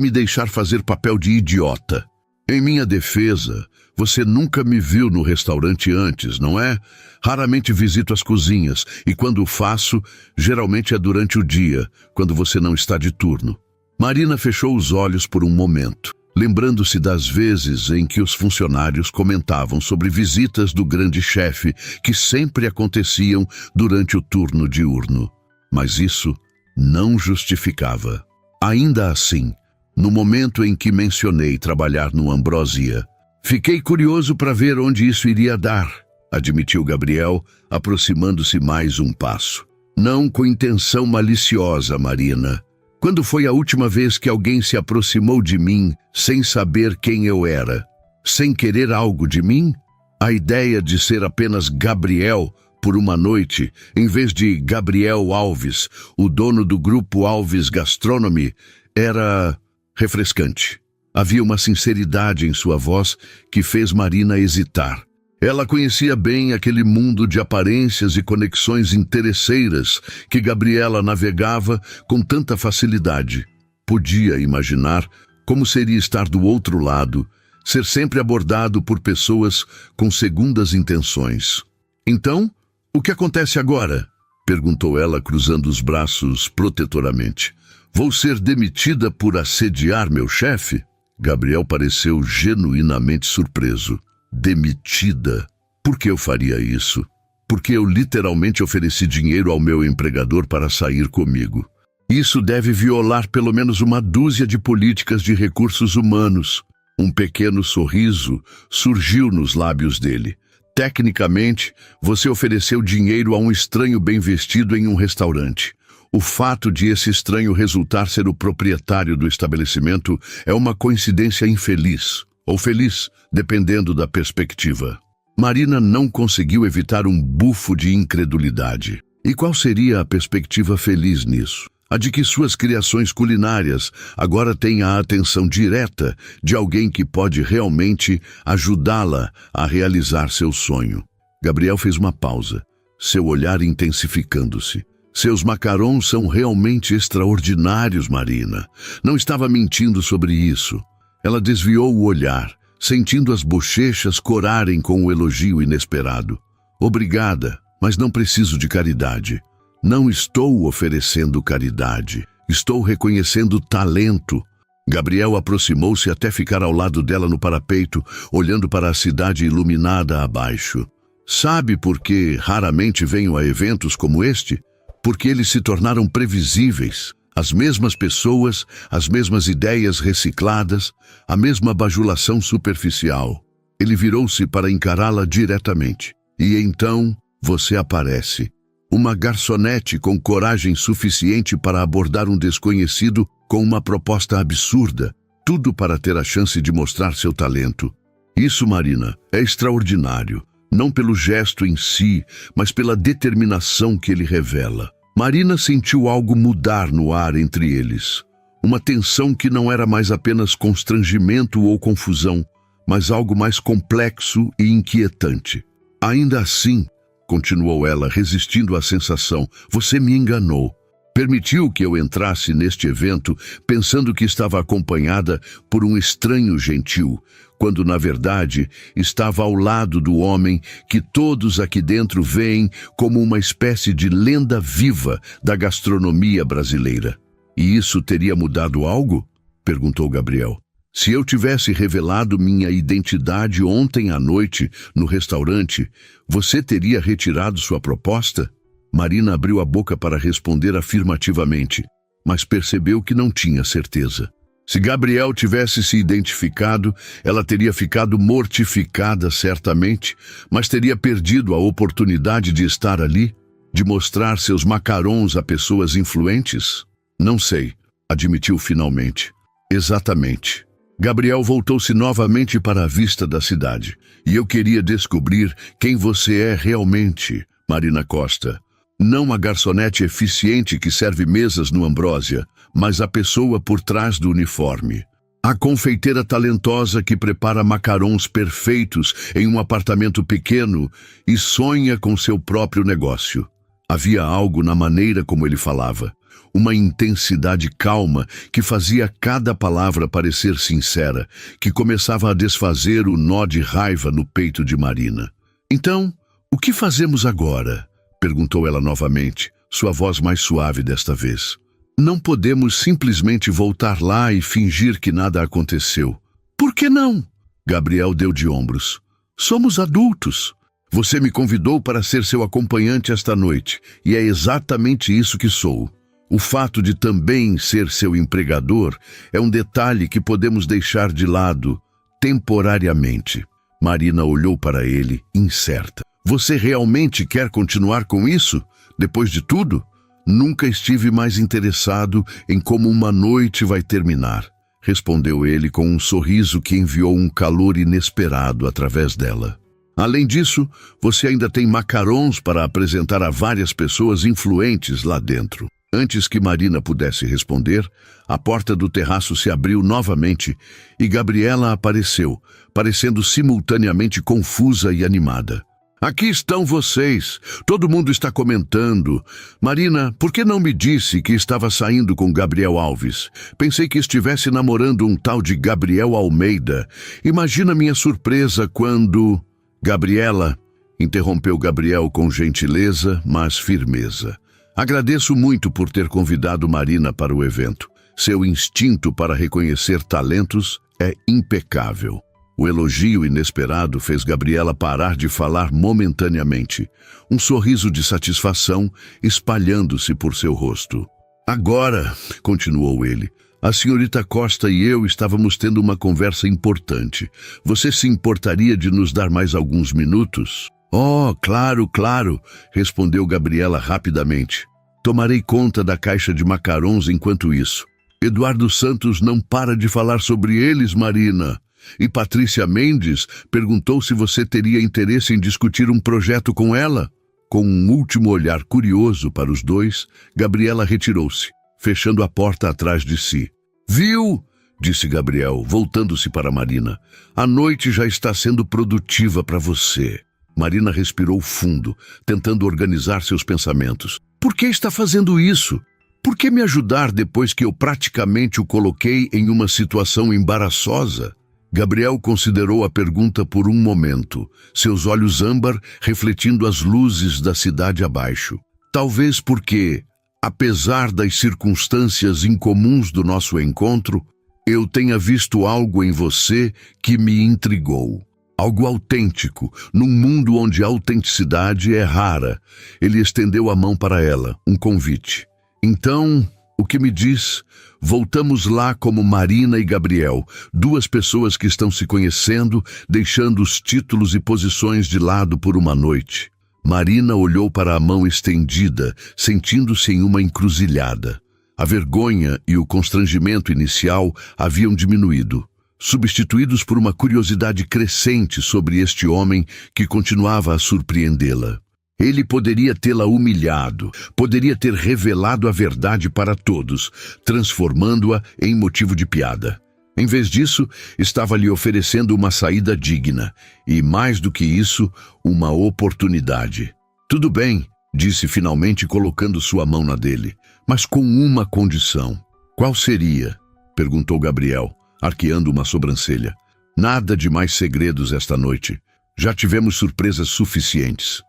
me deixar fazer papel de idiota. Em minha defesa, você nunca me viu no restaurante antes, não é? Raramente visito as cozinhas, e quando o faço, geralmente é durante o dia, quando você não está de turno." Marina fechou os olhos por um momento, lembrando-se das vezes em que os funcionários comentavam sobre visitas do grande chefe que sempre aconteciam durante o turno diurno. Mas isso não justificava. Ainda assim, no momento em que mencionei trabalhar no Ambrosia, fiquei curioso para ver onde isso iria dar, admitiu Gabriel, aproximando-se mais um passo. "Não com intenção maliciosa, Marina. Quando foi a última vez que alguém se aproximou de mim sem saber quem eu era? Sem querer algo de mim? A ideia de ser apenas Gabriel por uma noite, em vez de Gabriel Alves, o dono do grupo Alves Gastronomy, era refrescante. Havia uma sinceridade em sua voz que fez Marina hesitar. Ela conhecia bem aquele mundo de aparências e conexões interesseiras que Gabriela navegava com tanta facilidade. Podia imaginar como seria estar do outro lado, ser sempre abordado por pessoas com segundas intenções. "Então, o que acontece agora?" perguntou ela, cruzando os braços protetoramente. "Vou ser demitida por assediar meu chefe?" Gabriel pareceu genuinamente surpreso. "Demitida? Por que eu faria isso? Porque eu literalmente ofereci dinheiro ao meu empregador para sair comigo. Isso deve violar pelo menos uma dúzia de políticas de recursos humanos." Um pequeno sorriso surgiu nos lábios dele. "Tecnicamente, você ofereceu dinheiro a um estranho bem vestido em um restaurante. O fato de esse estranho resultar ser o proprietário do estabelecimento é uma coincidência infeliz, ou feliz, dependendo da perspectiva." Marina não conseguiu evitar um bufo de incredulidade. E qual seria a perspectiva feliz nisso? A de que suas criações culinárias agora têm a atenção direta de alguém que pode realmente ajudá-la a realizar seu sonho. Gabriel fez uma pausa, seu olhar intensificando-se. "Seus macarons são realmente extraordinários, Marina. Não estava mentindo sobre isso." Ela desviou o olhar, sentindo as bochechas corarem com o elogio inesperado. "Obrigada, mas não preciso de caridade. Não estou oferecendo caridade. Estou reconhecendo talento." Gabriel aproximou-se até ficar ao lado dela no parapeito, olhando para a cidade iluminada abaixo. "Sabe por que raramente venho a eventos como este? Porque eles se tornaram previsíveis. As mesmas pessoas, as mesmas ideias recicladas, a mesma bajulação superficial." Ele virou-se para encará-la diretamente. "E então você aparece. Uma garçonete com coragem suficiente para abordar um desconhecido com uma proposta absurda, tudo para ter a chance de mostrar seu talento. Isso, Marina, é extraordinário. Não pelo gesto em si, mas pela determinação que ele revela." Marina sentiu algo mudar no ar entre eles. Uma tensão que não era mais apenas constrangimento ou confusão, mas algo mais complexo e inquietante. "Ainda assim," continuou ela, resistindo à sensação, "você me enganou. Permitiu que eu entrasse neste evento pensando que estava acompanhada por um estranho gentil, quando na verdade estava ao lado do homem que todos aqui dentro veem como uma espécie de lenda viva da gastronomia brasileira. E isso teria mudado algo?" perguntou Gabriel. Se eu tivesse revelado minha identidade ontem à noite no restaurante, você teria retirado sua proposta? Marina abriu a boca para responder afirmativamente, mas percebeu que não tinha certeza. Se Gabriel tivesse se identificado, ela teria ficado mortificada certamente, mas teria perdido a oportunidade de estar ali, de mostrar seus macarons a pessoas influentes? Não sei, admitiu finalmente. Exatamente. Gabriel voltou-se novamente para a vista da cidade. E eu queria descobrir quem você é realmente, Marina Costa. Não a garçonete eficiente que serve mesas no Ambrósia, mas a pessoa por trás do uniforme. A confeiteira talentosa que prepara macarons perfeitos em um apartamento pequeno e sonha com seu próprio negócio. Havia algo na maneira como ele falava, uma intensidade calma que fazia cada palavra parecer sincera, que começava a desfazer o nó de raiva no peito de Marina. Então, o que fazemos agora? Perguntou ela novamente, sua voz mais suave desta vez. Não podemos simplesmente voltar lá e fingir que nada aconteceu. Por que não? Gabriel deu de ombros. Somos adultos. Você me convidou para ser seu acompanhante esta noite, e é exatamente isso que sou. O fato de também ser seu empregador é um detalhe que podemos deixar de lado, temporariamente. Marina olhou para ele, incerta. Você realmente quer continuar com isso? Depois de tudo? Nunca estive mais interessado em como uma noite vai terminar, respondeu ele com um sorriso que enviou um calor inesperado através dela. Além disso, você ainda tem macarons para apresentar a várias pessoas influentes lá dentro. Antes que Marina pudesse responder, a porta do terraço se abriu novamente e Gabriela apareceu, parecendo simultaneamente confusa e animada. Aqui estão vocês. Todo mundo está comentando. Marina, por que não me disse que estava saindo com Gabriel Alves? Pensei que estivesse namorando um tal de Gabriel Almeida. Imagina minha surpresa quando... Gabriela, interrompeu Gabriel com gentileza, mas firmeza. Agradeço muito por ter convidado Marina para o evento. Seu instinto para reconhecer talentos é impecável. O elogio inesperado fez Gabriela parar de falar momentaneamente, um sorriso de satisfação espalhando-se por seu rosto. Agora, continuou ele, a senhorita Costa e eu estávamos tendo uma conversa importante. Você se importaria de nos dar mais alguns minutos? Oh, claro, claro, respondeu Gabriela rapidamente. Tomarei conta da caixa de macarons enquanto isso. Eduardo Santos não para de falar sobre eles, Marina. E Patrícia Mendes perguntou se você teria interesse em discutir um projeto com ela. Com um último olhar curioso para os dois, Gabriela retirou-se, fechando a porta atrás de si. Viu? Disse Gabriel, voltando-se para Marina. A noite já está sendo produtiva para você. Marina respirou fundo, tentando organizar seus pensamentos. Por que está fazendo isso? Por que me ajudar depois que eu praticamente o coloquei em uma situação embaraçosa? Gabriel considerou a pergunta por um momento, seus olhos âmbar refletindo as luzes da cidade abaixo. Talvez porque, apesar das circunstâncias incomuns do nosso encontro, eu tenha visto algo em você que me intrigou. Algo autêntico, num mundo onde a autenticidade é rara. Ele estendeu a mão para ela, um convite. Então, o que me diz? Voltamos lá como Marina e Gabriel, duas pessoas que estão se conhecendo, deixando os títulos e posições de lado por uma noite. Marina olhou para a mão estendida, sentindo-se em uma encruzilhada. A vergonha e o constrangimento inicial haviam diminuído, substituídos por uma curiosidade crescente sobre este homem que continuava a surpreendê-la. Ele poderia tê-la humilhado, poderia ter revelado a verdade para todos, transformando-a em motivo de piada. Em vez disso, estava lhe oferecendo uma saída digna, e mais do que isso, uma oportunidade. Tudo bem, disse finalmente colocando sua mão na dele, mas com uma condição. Qual seria? Perguntou Gabriel, arqueando uma sobrancelha. Nada de mais segredos esta noite. Já tivemos surpresas suficientes.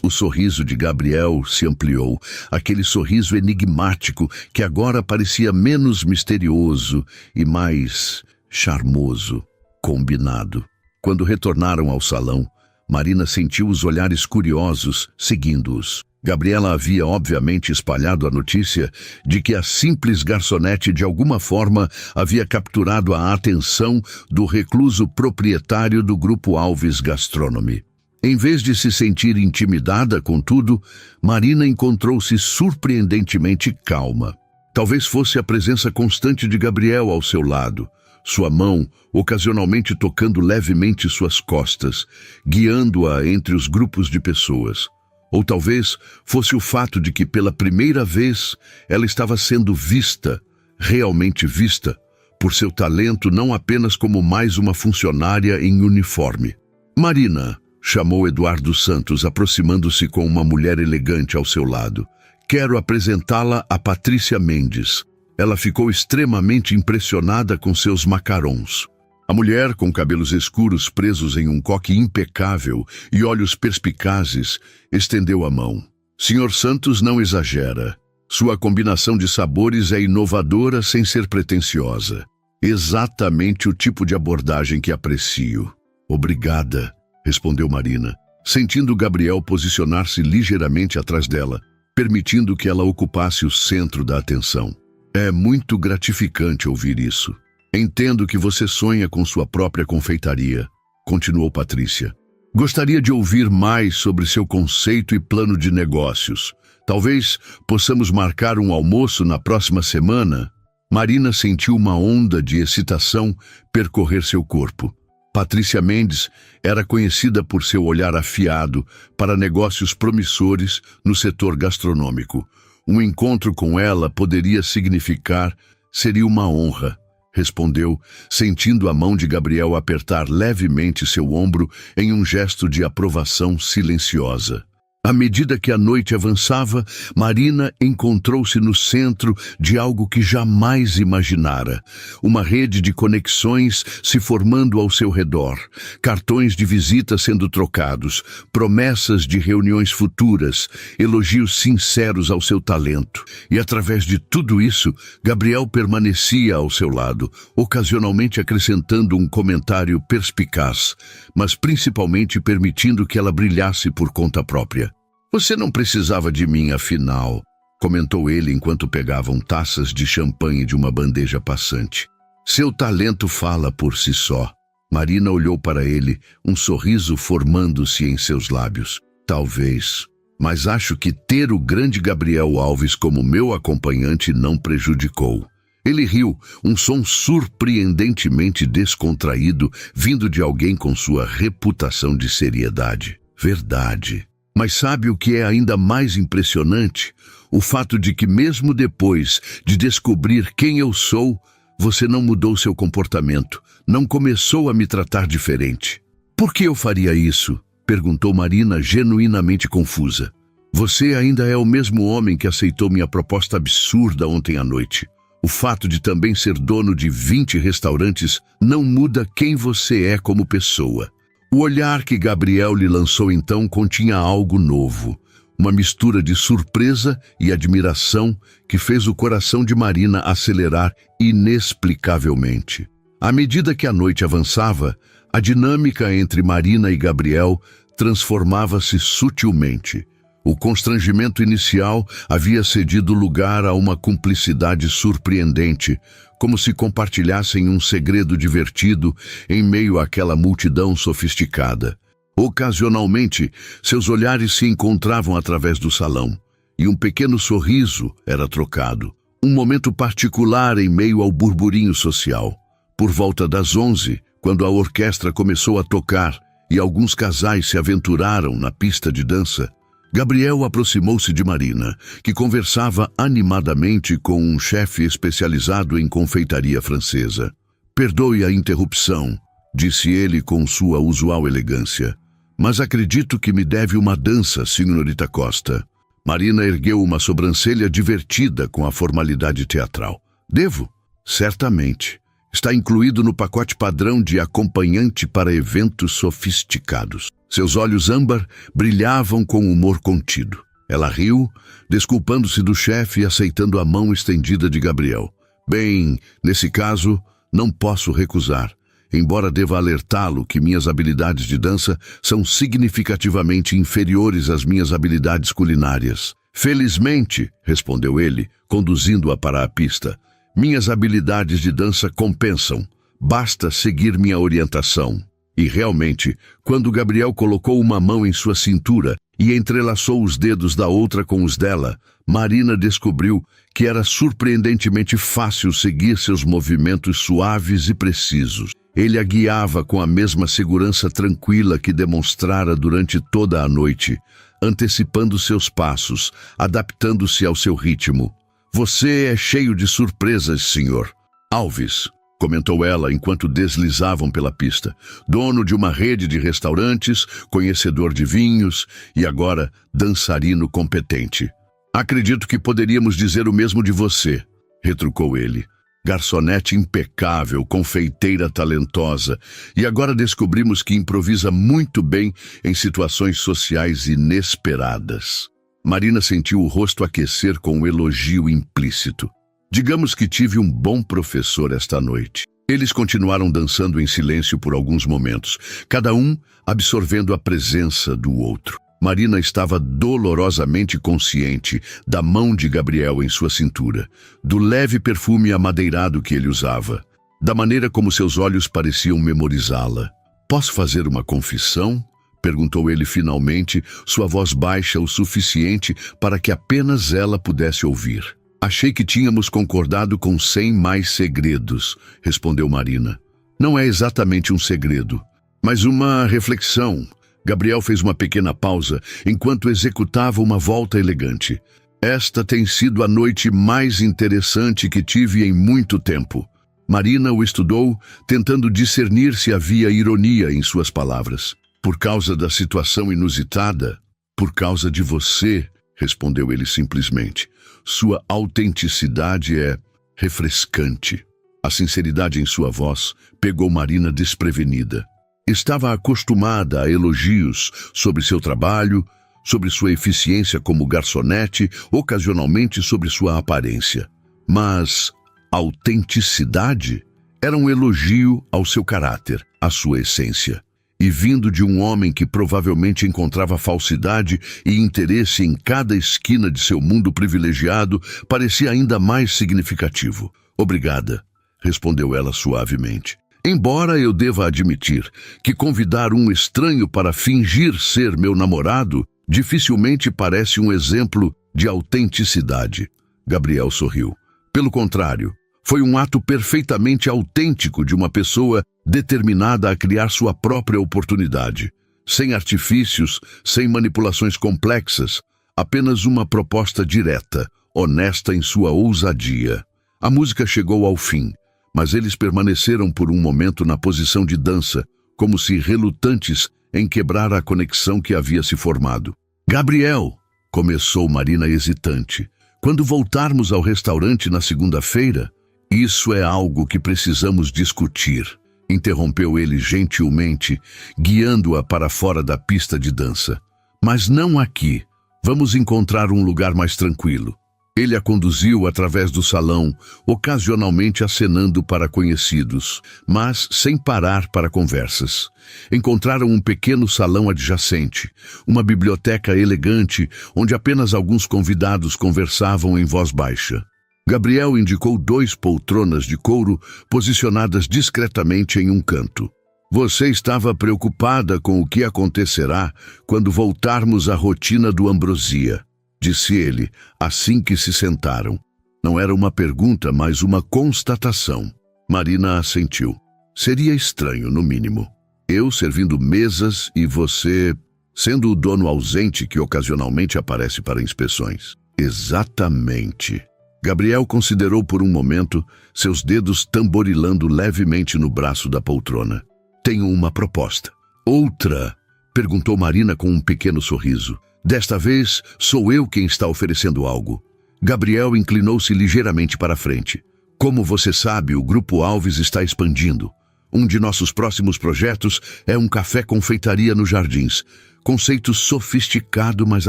O sorriso de Gabriel se ampliou, aquele sorriso enigmático que agora parecia menos misterioso e mais charmoso, combinado. Quando retornaram ao salão, Marina sentiu os olhares curiosos seguindo-os. Gabriela havia obviamente espalhado a notícia de que a simples garçonete de alguma forma havia capturado a atenção do recluso proprietário do Grupo Alves Gastronomy. Em vez de se sentir intimidada com tudo, Marina encontrou-se surpreendentemente calma. Talvez fosse a presença constante de Gabriel ao seu lado, sua mão ocasionalmente tocando levemente suas costas, guiando-a entre os grupos de pessoas. Ou talvez fosse o fato de que, pela primeira vez, ela estava sendo vista, realmente vista, por seu talento não apenas como mais uma funcionária em uniforme. Marina, chamou Eduardo Santos, aproximando-se com uma mulher elegante ao seu lado. Quero apresentá-la a Patrícia Mendes. Ela ficou extremamente impressionada com seus macarons. A mulher, com cabelos escuros presos em um coque impecável e olhos perspicazes, estendeu a mão. Senhor Santos não exagera. Sua combinação de sabores é inovadora sem ser pretensiosa. Exatamente o tipo de abordagem que aprecio. Obrigada, respondeu Marina, sentindo Gabriel posicionar-se ligeiramente atrás dela, permitindo que ela ocupasse o centro da atenção. É muito gratificante ouvir isso. Entendo que você sonha com sua própria confeitaria, continuou Patrícia. Gostaria de ouvir mais sobre seu conceito e plano de negócios. Talvez possamos marcar um almoço na próxima semana? Marina sentiu uma onda de excitação percorrer seu corpo. Patrícia Mendes era conhecida por seu olhar afiado para negócios promissores no setor gastronômico. Um encontro com ela poderia significar, seria uma honra, respondeu, sentindo a mão de Gabriel apertar levemente seu ombro em um gesto de aprovação silenciosa. À medida que a noite avançava, Marina encontrou-se no centro de algo que jamais imaginara. Uma rede de conexões se formando ao seu redor, cartões de visita sendo trocados, promessas de reuniões futuras, elogios sinceros ao seu talento. E através de tudo isso, Gabriel permanecia ao seu lado, ocasionalmente acrescentando um comentário perspicaz, mas principalmente permitindo que ela brilhasse por conta própria. Você não precisava de mim, afinal, comentou ele enquanto pegavam taças de champanhe de uma bandeja passante. Seu talento fala por si só. Marina olhou para ele, um sorriso formando-se em seus lábios. Talvez, mas acho que ter o grande Gabriel Alves como meu acompanhante não prejudicou. Ele riu, um som surpreendentemente descontraído, vindo de alguém com sua reputação de seriedade. Verdade. Mas sabe o que é ainda mais impressionante? O fato de que mesmo depois de descobrir quem eu sou, você não mudou seu comportamento, não começou a me tratar diferente. Por que eu faria isso? Perguntou Marina, genuinamente confusa. Você ainda é o mesmo homem que aceitou minha proposta absurda ontem à noite. O fato de também ser dono de 20 restaurantes não muda quem você é como pessoa. O olhar que Gabriel lhe lançou então continha algo novo, uma mistura de surpresa e admiração que fez o coração de Marina acelerar inexplicavelmente. À medida que a noite avançava, a dinâmica entre Marina e Gabriel transformava-se sutilmente. O constrangimento inicial havia cedido lugar a uma cumplicidade surpreendente, como se compartilhassem um segredo divertido em meio àquela multidão sofisticada. Ocasionalmente, seus olhares se encontravam através do salão, e um pequeno sorriso era trocado. Um momento particular em meio ao burburinho social. Por volta das 11, quando a orquestra começou a tocar e alguns casais se aventuraram na pista de dança, Gabriel aproximou-se de Marina, que conversava animadamente com um chefe especializado em confeitaria francesa. Perdoe a interrupção, disse ele com sua usual elegância, mas acredito que me deve uma dança, senhorita Costa. Marina ergueu uma sobrancelha divertida com a formalidade teatral. Devo? Certamente. Está incluído no pacote padrão de acompanhante para eventos sofisticados. Seus olhos âmbar brilhavam com humor contido. Ela riu, desculpando-se do chefe e aceitando a mão estendida de Gabriel. Bem, nesse caso, não posso recusar, embora deva alertá-lo que minhas habilidades de dança são significativamente inferiores às minhas habilidades culinárias. Felizmente, respondeu ele, conduzindo-a para a pista, minhas habilidades de dança compensam. Basta seguir minha orientação. E realmente, quando Gabriel colocou uma mão em sua cintura e entrelaçou os dedos da outra com os dela, Marina descobriu que era surpreendentemente fácil seguir seus movimentos suaves e precisos. Ele a guiava com a mesma segurança tranquila que demonstrara durante toda a noite, antecipando seus passos, adaptando-se ao seu ritmo. Você é cheio de surpresas, senhor. Alves, comentou ela enquanto deslizavam pela pista. Dono de uma rede de restaurantes, conhecedor de vinhos e agora dançarino competente. Acredito que poderíamos dizer o mesmo de você, retrucou ele. Garçonete impecável, confeiteira talentosa, e agora descobrimos que improvisa muito bem em situações sociais inesperadas. Marina sentiu o rosto aquecer com um elogio implícito. Digamos que tive um bom professor esta noite. Eles continuaram dançando em silêncio por alguns momentos, cada um absorvendo a presença do outro. Marina estava dolorosamente consciente da mão de Gabriel em sua cintura, do leve perfume amadeirado que ele usava, da maneira como seus olhos pareciam memorizá-la. Posso fazer uma confissão? Perguntou ele finalmente, sua voz baixa o suficiente para que apenas ela pudesse ouvir. Achei que tínhamos concordado com 100 mais segredos, respondeu Marina. Não é exatamente um segredo, mas uma reflexão. Gabriel fez uma pequena pausa enquanto executava uma volta elegante. Esta tem sido a noite mais interessante que tive em muito tempo. Marina o estudou, tentando discernir se havia ironia em suas palavras. Por causa da situação inusitada, por causa de você, respondeu ele simplesmente. Sua autenticidade é refrescante. A sinceridade em sua voz pegou Marina desprevenida. Estava acostumada a elogios sobre seu trabalho, sobre sua eficiência como garçonete, ocasionalmente sobre sua aparência. Mas autenticidade era um elogio ao seu caráter, à sua essência. E vindo de um homem que provavelmente encontrava falsidade e interesse em cada esquina de seu mundo privilegiado, parecia ainda mais significativo. Obrigada, respondeu ela suavemente. Embora eu deva admitir que convidar um estranho para fingir ser meu namorado dificilmente parece um exemplo de autenticidade. Gabriel sorriu. Pelo contrário, foi um ato perfeitamente autêntico de uma pessoa determinada a criar sua própria oportunidade. Sem artifícios, sem manipulações complexas, apenas uma proposta direta, honesta em sua ousadia. A música chegou ao fim, mas eles permaneceram por um momento na posição de dança, como se relutantes em quebrar a conexão que havia se formado. Gabriel, começou Marina hesitante, quando voltarmos ao restaurante na segunda-feira, isso é algo que precisamos discutir, interrompeu ele gentilmente, guiando-a para fora da pista de dança. Mas não aqui. Vamos encontrar um lugar mais tranquilo. Ele a conduziu através do salão, ocasionalmente acenando para conhecidos, mas sem parar para conversas. Encontraram um pequeno salão adjacente, uma biblioteca elegante, onde apenas alguns convidados conversavam em voz baixa. Gabriel indicou 2 poltronas de couro posicionadas discretamente em um canto. Você estava preocupada com o que acontecerá quando voltarmos à rotina do Ambrosia, disse ele, assim que se sentaram. Não era uma pergunta, mas uma constatação. Marina assentiu. Seria estranho, no mínimo. Eu servindo mesas e você sendo o dono ausente que ocasionalmente aparece para inspeções. Exatamente. Gabriel considerou por um momento, seus dedos tamborilando levemente no braço da poltrona. Tenho uma proposta. Outra? Perguntou Marina com um pequeno sorriso. Desta vez, sou eu quem está oferecendo algo. Gabriel inclinou-se ligeiramente para a frente. Como você sabe, o Grupo Alves está expandindo. Um de nossos próximos projetos é um café-confeitaria nos Jardins. Conceito sofisticado, mas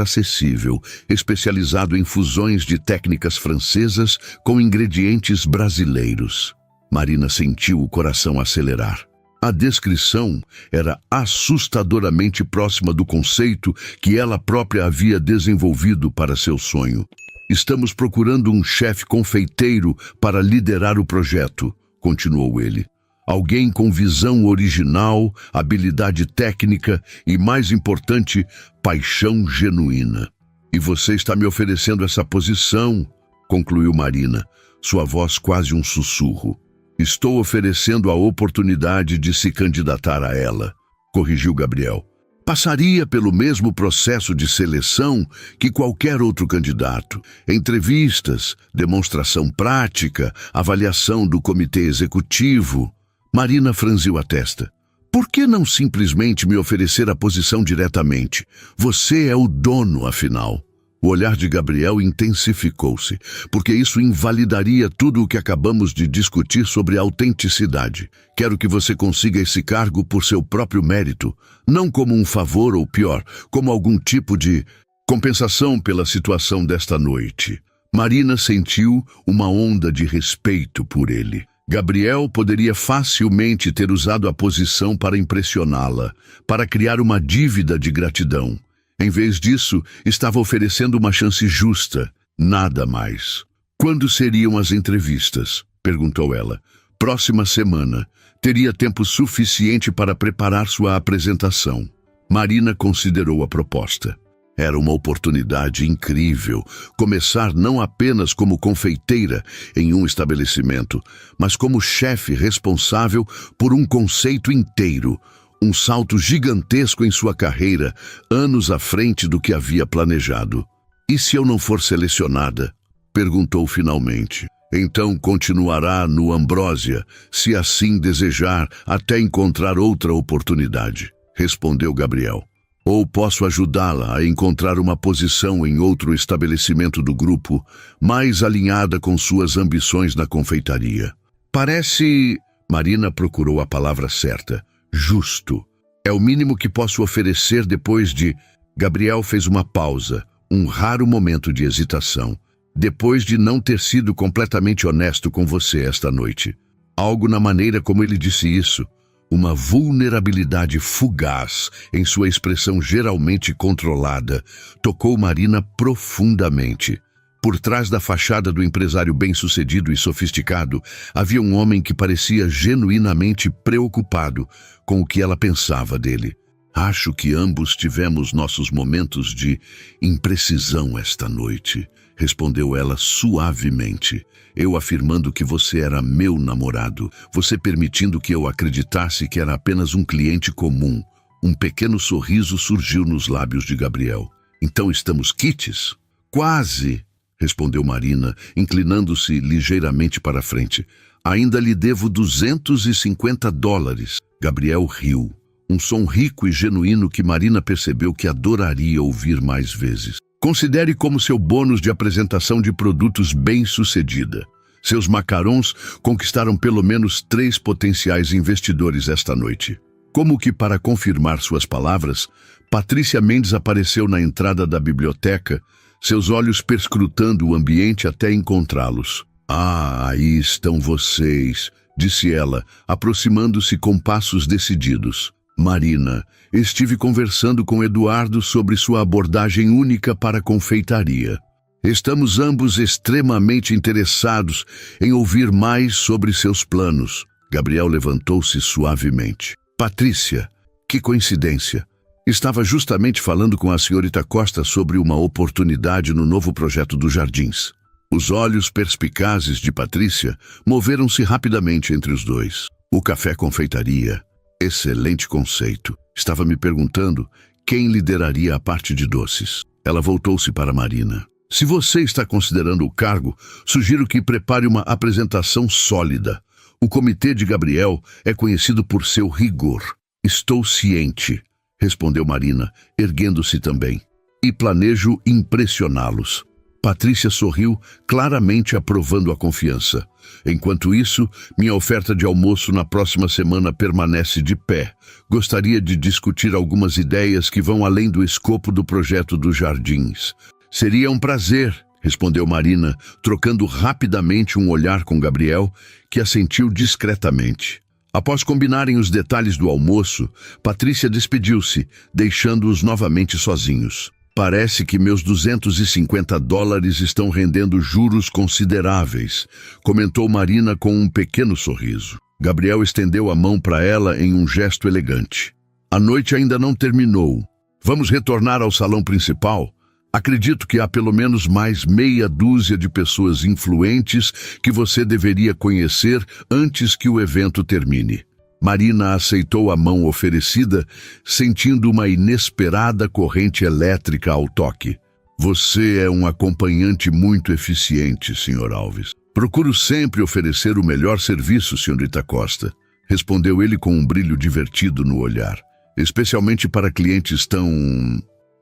acessível, especializado em fusões de técnicas francesas com ingredientes brasileiros. Marina sentiu o coração acelerar. A descrição era assustadoramente próxima do conceito que ela própria havia desenvolvido para seu sonho. Estamos procurando um chefe confeiteiro para liderar o projeto, continuou ele. Alguém com visão original, habilidade técnica e, mais importante, paixão genuína. E você está me oferecendo essa posição, concluiu Marina, sua voz quase um sussurro. Estou oferecendo a oportunidade de se candidatar a ela, corrigiu Gabriel. Passaria pelo mesmo processo de seleção que qualquer outro candidato. Entrevistas, demonstração prática, avaliação do comitê executivo. Marina franziu a testa. Por que não simplesmente me oferecer a posição diretamente? Você é o dono, afinal. O olhar de Gabriel intensificou-se, porque isso invalidaria tudo o que acabamos de discutir sobre autenticidade. Quero que você consiga esse cargo por seu próprio mérito, não como um favor ou pior, como algum tipo de compensação pela situação desta noite. Marina sentiu uma onda de respeito por ele. Gabriel poderia facilmente ter usado a posição para impressioná-la, para criar uma dívida de gratidão. Em vez disso, estava oferecendo uma chance justa, nada mais. Quando seriam as entrevistas? Perguntou ela. Próxima semana. Teria tempo suficiente para preparar sua apresentação. Marina considerou a proposta. Era uma oportunidade incrível, começar não apenas como confeiteira em um estabelecimento, mas como chefe responsável por um conceito inteiro, um salto gigantesco em sua carreira, anos à frente do que havia planejado. E se eu não for selecionada? Perguntou finalmente. Então continuará no Ambrósia, se assim desejar, até encontrar outra oportunidade, respondeu Gabriel. Ou posso ajudá-la a encontrar uma posição em outro estabelecimento do grupo, mais alinhada com suas ambições na confeitaria. Parece... Marina procurou a palavra certa. Justo. É o mínimo que posso oferecer depois de... Gabriel fez uma pausa, um raro momento de hesitação. Depois de não ter sido completamente honesto com você esta noite. Algo na maneira como ele disse isso. Uma vulnerabilidade fugaz em sua expressão geralmente controlada tocou Marina profundamente. Por trás da fachada do empresário bem-sucedido e sofisticado, havia um homem que parecia genuinamente preocupado com o que ela pensava dele. Acho que ambos tivemos nossos momentos de imprecisão esta noite, respondeu ela suavemente. Eu afirmando que você era meu namorado, você permitindo que eu acreditasse que era apenas um cliente comum. Um pequeno sorriso surgiu nos lábios de Gabriel. Então estamos quites? Quase, respondeu Marina, inclinando-se ligeiramente para a frente. Ainda lhe devo $250. Gabriel riu. Um som rico e genuíno que Marina percebeu que adoraria ouvir mais vezes. Considere como seu bônus de apresentação de produtos bem-sucedida. Seus macarons conquistaram pelo menos 3 potenciais investidores esta noite. Como que para confirmar suas palavras, Patrícia Mendes apareceu na entrada da biblioteca, seus olhos perscrutando o ambiente até encontrá-los. Ah, aí estão vocês, disse ela, aproximando-se com passos decididos. Marina, estive conversando com Eduardo sobre sua abordagem única para a confeitaria. Estamos ambos extremamente interessados em ouvir mais sobre seus planos. Gabriel levantou-se suavemente. Patrícia, que coincidência. Estava justamente falando com a senhorita Costa sobre uma oportunidade no novo projeto dos Jardins. Os olhos perspicazes de Patrícia moveram-se rapidamente entre os dois. O café-confeitaria. Excelente conceito. Estava me perguntando quem lideraria a parte de doces. Ela voltou-se para Marina. Se você está considerando o cargo, sugiro que prepare uma apresentação sólida. O comitê de Gabriel é conhecido por seu rigor. Estou ciente, respondeu Marina, erguendo-se também. E planejo impressioná-los. Patrícia sorriu, claramente aprovando a confiança. Enquanto isso, minha oferta de almoço na próxima semana permanece de pé. Gostaria de discutir algumas ideias que vão além do escopo do projeto dos jardins. Seria um prazer, respondeu Marina, trocando rapidamente um olhar com Gabriel, que assentiu discretamente. Após combinarem os detalhes do almoço, Patrícia despediu-se, deixando-os novamente sozinhos. Parece que meus $250 estão rendendo juros consideráveis, comentou Marina com um pequeno sorriso. Gabriel estendeu a mão para ela em um gesto elegante. A noite ainda não terminou. Vamos retornar ao salão principal? Acredito que há pelo menos mais meia dúzia de pessoas influentes que você deveria conhecer antes que o evento termine. Marina aceitou a mão oferecida, sentindo uma inesperada corrente elétrica ao toque. Você é um acompanhante muito eficiente, Sr. Alves. Procuro sempre oferecer o melhor serviço, Srta. Costa, respondeu ele com um brilho divertido no olhar, especialmente para clientes tão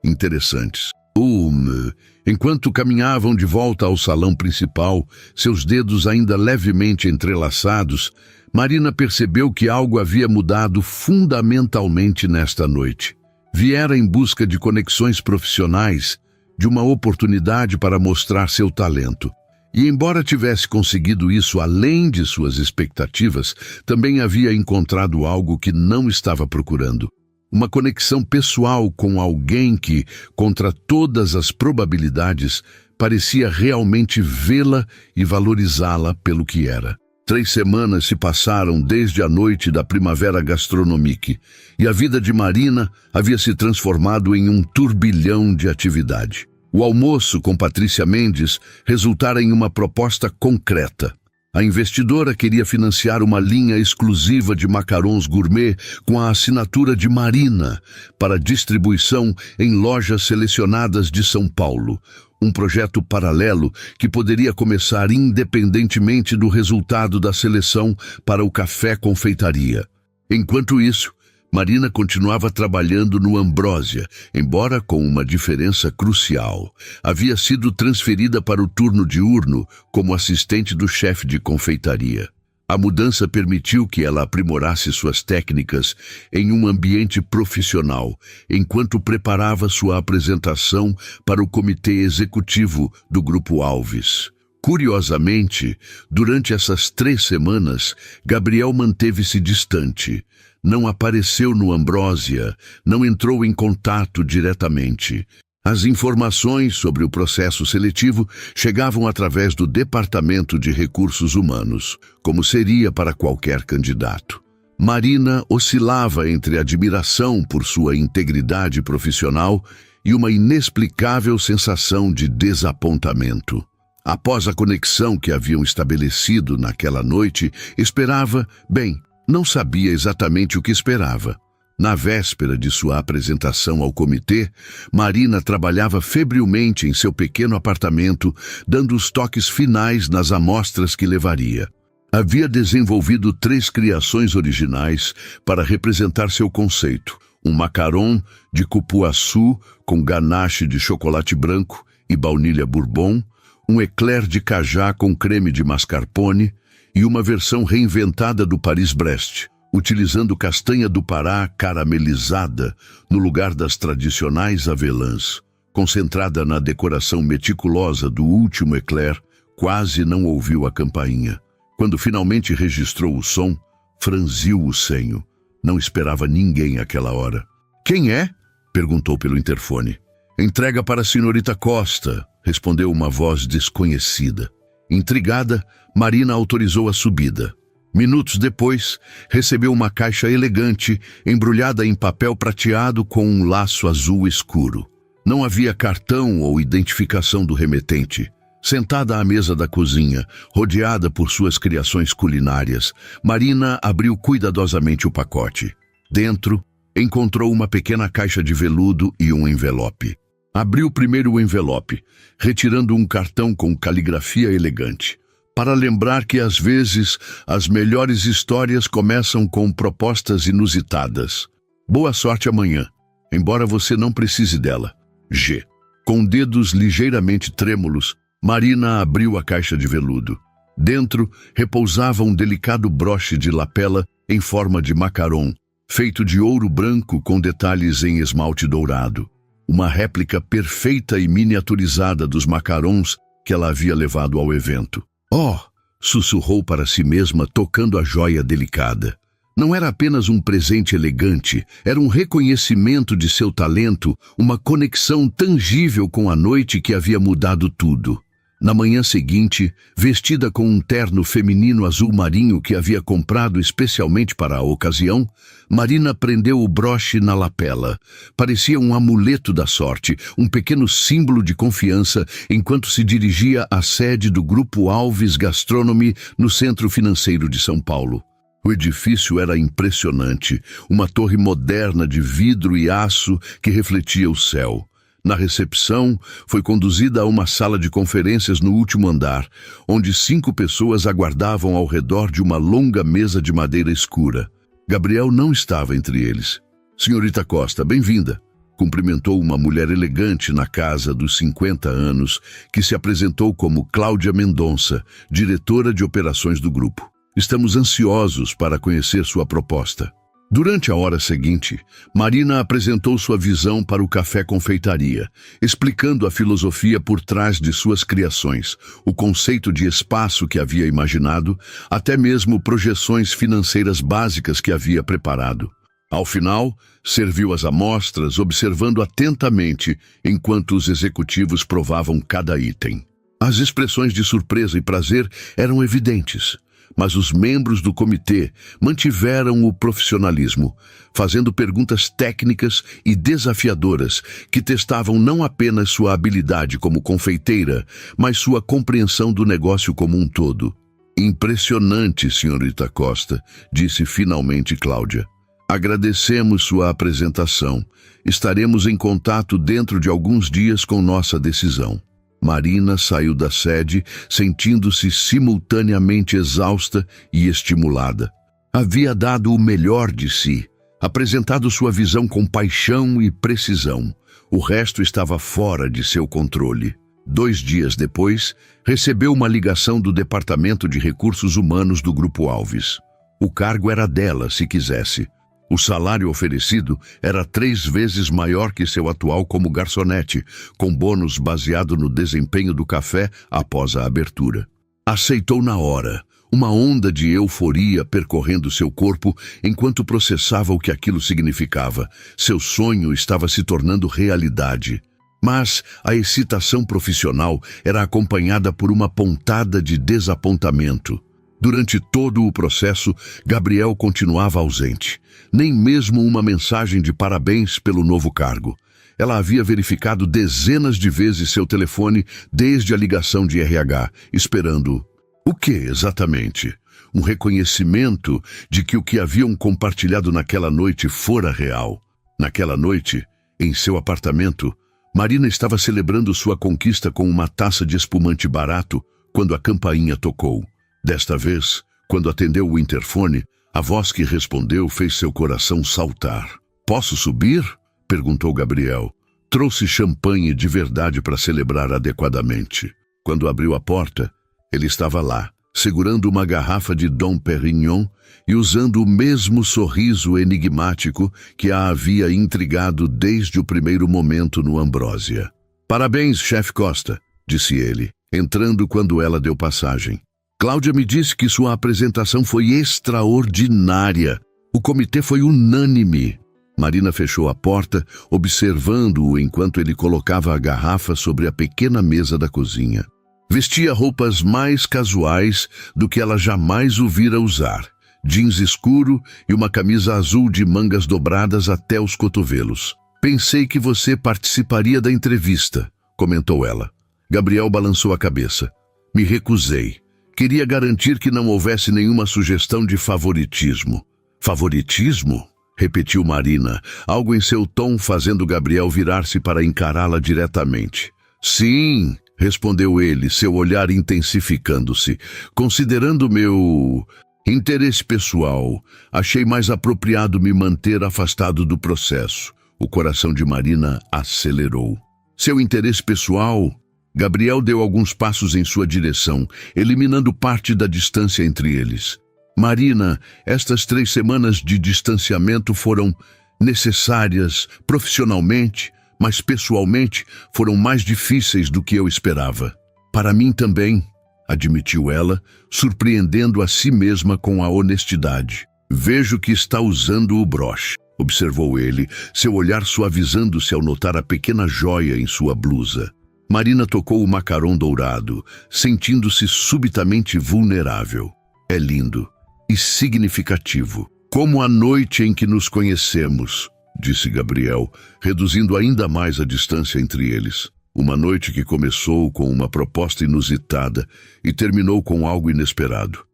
interessantes. Enquanto caminhavam de volta ao salão principal, seus dedos ainda levemente entrelaçados, Marina percebeu que algo havia mudado fundamentalmente nesta noite. Viera em busca de conexões profissionais, de uma oportunidade para mostrar seu talento. E embora tivesse conseguido isso além de suas expectativas, também havia encontrado algo que não estava procurando. Uma conexão pessoal com alguém que, contra todas as probabilidades, parecia realmente vê-la e valorizá-la pelo que era. 3 semanas se passaram desde a noite da Primavera Gastronomique, e a vida de Marina havia se transformado em um turbilhão de atividade. O almoço com Patrícia Mendes resultara em uma proposta concreta. A investidora queria financiar uma linha exclusiva de macarons gourmet com a assinatura de Marina para distribuição em lojas selecionadas de São Paulo. Um projeto paralelo que poderia começar independentemente do resultado da seleção para o café-confeitaria. Enquanto isso, Marina continuava trabalhando no Ambrósia, embora com uma diferença crucial. Havia sido transferida para o turno diurno como assistente do chefe de confeitaria. A mudança permitiu que ela aprimorasse suas técnicas em um ambiente profissional, enquanto preparava sua apresentação para o comitê executivo do Grupo Alves. Curiosamente, durante essas 3 semanas, Gabriel manteve-se distante. Não apareceu no Ambrósia, não entrou em contato diretamente. As informações sobre o processo seletivo chegavam através do Departamento de Recursos Humanos, como seria para qualquer candidato. Marina oscilava entre admiração por sua integridade profissional e uma inexplicável sensação de desapontamento. Após a conexão que haviam estabelecido naquela noite, não sabia exatamente o que esperava. Na véspera de sua apresentação ao comitê, Marina trabalhava febrilmente em seu pequeno apartamento, dando os toques finais nas amostras que levaria. Havia desenvolvido 3 criações originais para representar seu conceito: um macaron de cupuaçu com ganache de chocolate branco e baunilha bourbon, um eclair de cajá com creme de mascarpone e uma versão reinventada do Paris-Brest, utilizando castanha do Pará caramelizada no lugar das tradicionais avelãs. Concentrada na decoração meticulosa do último eclair, quase não ouviu a campainha. Quando finalmente registrou o som, franziu o senho. Não esperava ninguém àquela hora. "Quem é?" perguntou pelo interfone. "Entrega para a Srta. Costa", respondeu uma voz desconhecida. Intrigada, Marina autorizou a subida. Minutos depois, recebeu uma caixa elegante, embrulhada em papel prateado com um laço azul escuro. Não havia cartão ou identificação do remetente. Sentada à mesa da cozinha, rodeada por suas criações culinárias, Marina abriu cuidadosamente o pacote. Dentro, encontrou uma pequena caixa de veludo e um envelope. Abriu primeiro o envelope, retirando um cartão com caligrafia elegante, para lembrar que às vezes as melhores histórias começam com propostas inusitadas. "Boa sorte amanhã, embora você não precise dela. G." Com dedos ligeiramente trêmulos, Marina abriu a caixa de veludo. Dentro repousava um delicado broche de lapela em forma de macaron, feito de ouro branco com detalhes em esmalte dourado. Uma réplica perfeita e miniaturizada dos macarons que ela havia levado ao evento. "Oh!", sussurrou para si mesma, tocando a joia delicada. Não era apenas um presente elegante, era um reconhecimento de seu talento, uma conexão tangível com a noite que havia mudado tudo. Na manhã seguinte, vestida com um terno feminino azul marinho que havia comprado especialmente para a ocasião, Marina prendeu o broche na lapela. Parecia um amuleto da sorte, um pequeno símbolo de confiança, enquanto se dirigia à sede do Grupo Alves Gastronomy no Centro Financeiro de São Paulo. O edifício era impressionante, uma torre moderna de vidro e aço que refletia o céu. Na recepção, foi conduzida a uma sala de conferências no último andar, onde 5 pessoas aguardavam ao redor de uma longa mesa de madeira escura. Gabriel não estava entre eles. "Senhorita Costa, bem-vinda", cumprimentou uma mulher elegante na casa dos 50 anos, que se apresentou como Cláudia Mendonça, diretora de operações do grupo. "Estamos ansiosos para conhecer sua proposta." Durante a hora seguinte, Marina apresentou sua visão para o Café Confeitaria, explicando a filosofia por trás de suas criações, o conceito de espaço que havia imaginado, até mesmo projeções financeiras básicas que havia preparado. Ao final, serviu as amostras, observando atentamente enquanto os executivos provavam cada item. As expressões de surpresa e prazer eram evidentes. Mas os membros do comitê mantiveram o profissionalismo, fazendo perguntas técnicas e desafiadoras que testavam não apenas sua habilidade como confeiteira, mas sua compreensão do negócio como um todo. "Impressionante, senhorita Costa", disse finalmente Cláudia. "Agradecemos sua apresentação. Estaremos em contato dentro de alguns dias com nossa decisão." Marina saiu da sede, sentindo-se simultaneamente exausta e estimulada. Havia dado o melhor de si, apresentado sua visão com paixão e precisão. O resto estava fora de seu controle. 2 dias depois, recebeu uma ligação do Departamento de Recursos Humanos do Grupo Alves. O cargo era dela, se quisesse. O salário oferecido era 3 vezes maior que seu atual como garçonete, com bônus baseado no desempenho do café após a abertura. Aceitou na hora, uma onda de euforia percorrendo seu corpo enquanto processava o que aquilo significava. Seu sonho estava se tornando realidade. Mas a excitação profissional era acompanhada por uma pontada de desapontamento. Durante todo o processo, Gabriel continuava ausente. Nem mesmo uma mensagem de parabéns pelo novo cargo. Ela havia verificado dezenas de vezes seu telefone desde a ligação de RH, esperando... O que exatamente? Um reconhecimento de que o que haviam compartilhado naquela noite fora real. Naquela noite, em seu apartamento, Marina estava celebrando sua conquista com uma taça de espumante barato quando a campainha tocou. Desta vez, quando atendeu o interfone, a voz que respondeu fez seu coração saltar. "Posso subir?", perguntou Gabriel. Trouxe champanhe de verdade para celebrar adequadamente. Quando abriu a porta, ele estava lá, segurando uma garrafa de Dom Perignon e usando o mesmo sorriso enigmático que a havia intrigado desde o primeiro momento no Ambrósia. "Parabéns, chefe Costa", disse ele, entrando quando ela deu passagem. "Cláudia me disse que sua apresentação foi extraordinária. O comitê foi unânime." Marina fechou a porta, observando-o enquanto ele colocava a garrafa sobre a pequena mesa da cozinha. Vestia roupas mais casuais do que ela jamais o vira usar. Jeans escuro e uma camisa azul de mangas dobradas até os cotovelos. "Pensei que você participaria da entrevista", comentou ela. Gabriel balançou a cabeça. "Me recusei. Queria garantir que não houvesse nenhuma sugestão de favoritismo." "Favoritismo?", repetiu Marina, algo em seu tom fazendo Gabriel virar-se para encará-la diretamente. "Sim", respondeu ele, seu olhar intensificando-se. "Considerando meu interesse pessoal, achei mais apropriado me manter afastado do processo." O coração de Marina acelerou. Seu interesse pessoal... Gabriel deu alguns passos em sua direção, eliminando parte da distância entre eles. Marina, estas 3 semanas de distanciamento foram necessárias profissionalmente, mas pessoalmente foram mais difíceis do que eu esperava. Para mim também, admitiu ela, surpreendendo a si mesma com a honestidade. Vejo que está usando o broche, observou ele, seu olhar suavizando-se ao notar a pequena joia em sua blusa. Marina tocou o macaron dourado, sentindo-se subitamente vulnerável. É lindo e significativo, como a noite em que nos conhecemos, disse Gabriel, reduzindo ainda mais a distância entre eles. Uma noite que começou com uma proposta inusitada e terminou com algo inesperado.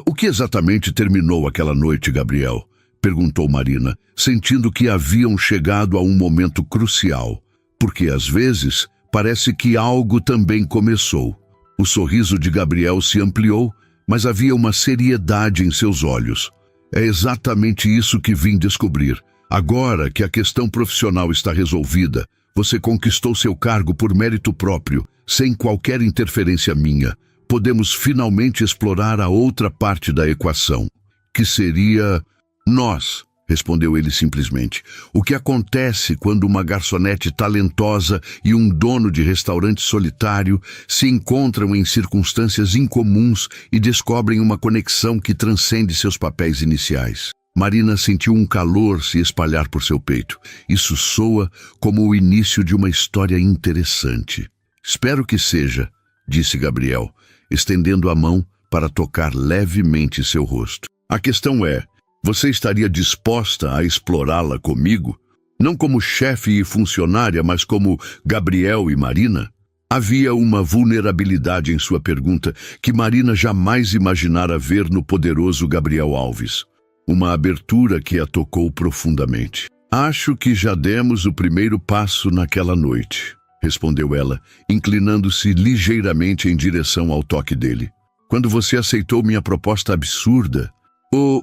O que exatamente terminou aquela noite, Gabriel? Perguntou Marina, sentindo que haviam chegado a um momento crucial, porque às vezes parece que algo também começou. O sorriso de Gabriel se ampliou, mas havia uma seriedade em seus olhos. É exatamente isso que vim descobrir. Agora que a questão profissional está resolvida, você conquistou seu cargo por mérito próprio, sem qualquer interferência minha. Podemos finalmente explorar a outra parte da equação, que seria nós. Respondeu ele simplesmente. O que acontece quando uma garçonete talentosa e um dono de restaurante solitário se encontram em circunstâncias incomuns e descobrem uma conexão que transcende seus papéis iniciais? Marina sentiu um calor se espalhar por seu peito. Isso soa como o início de uma história interessante. Espero que seja, disse Gabriel, estendendo a mão para tocar levemente seu rosto. A questão é, você estaria disposta a explorá-la comigo? Não como chefe e funcionária, mas como Gabriel e Marina? Havia uma vulnerabilidade em sua pergunta que Marina jamais imaginara ver no poderoso Gabriel Alves. Uma abertura que a tocou profundamente. Acho que já demos o primeiro passo naquela noite, respondeu ela, inclinando-se ligeiramente em direção ao toque dele. Quando você aceitou minha proposta absurda,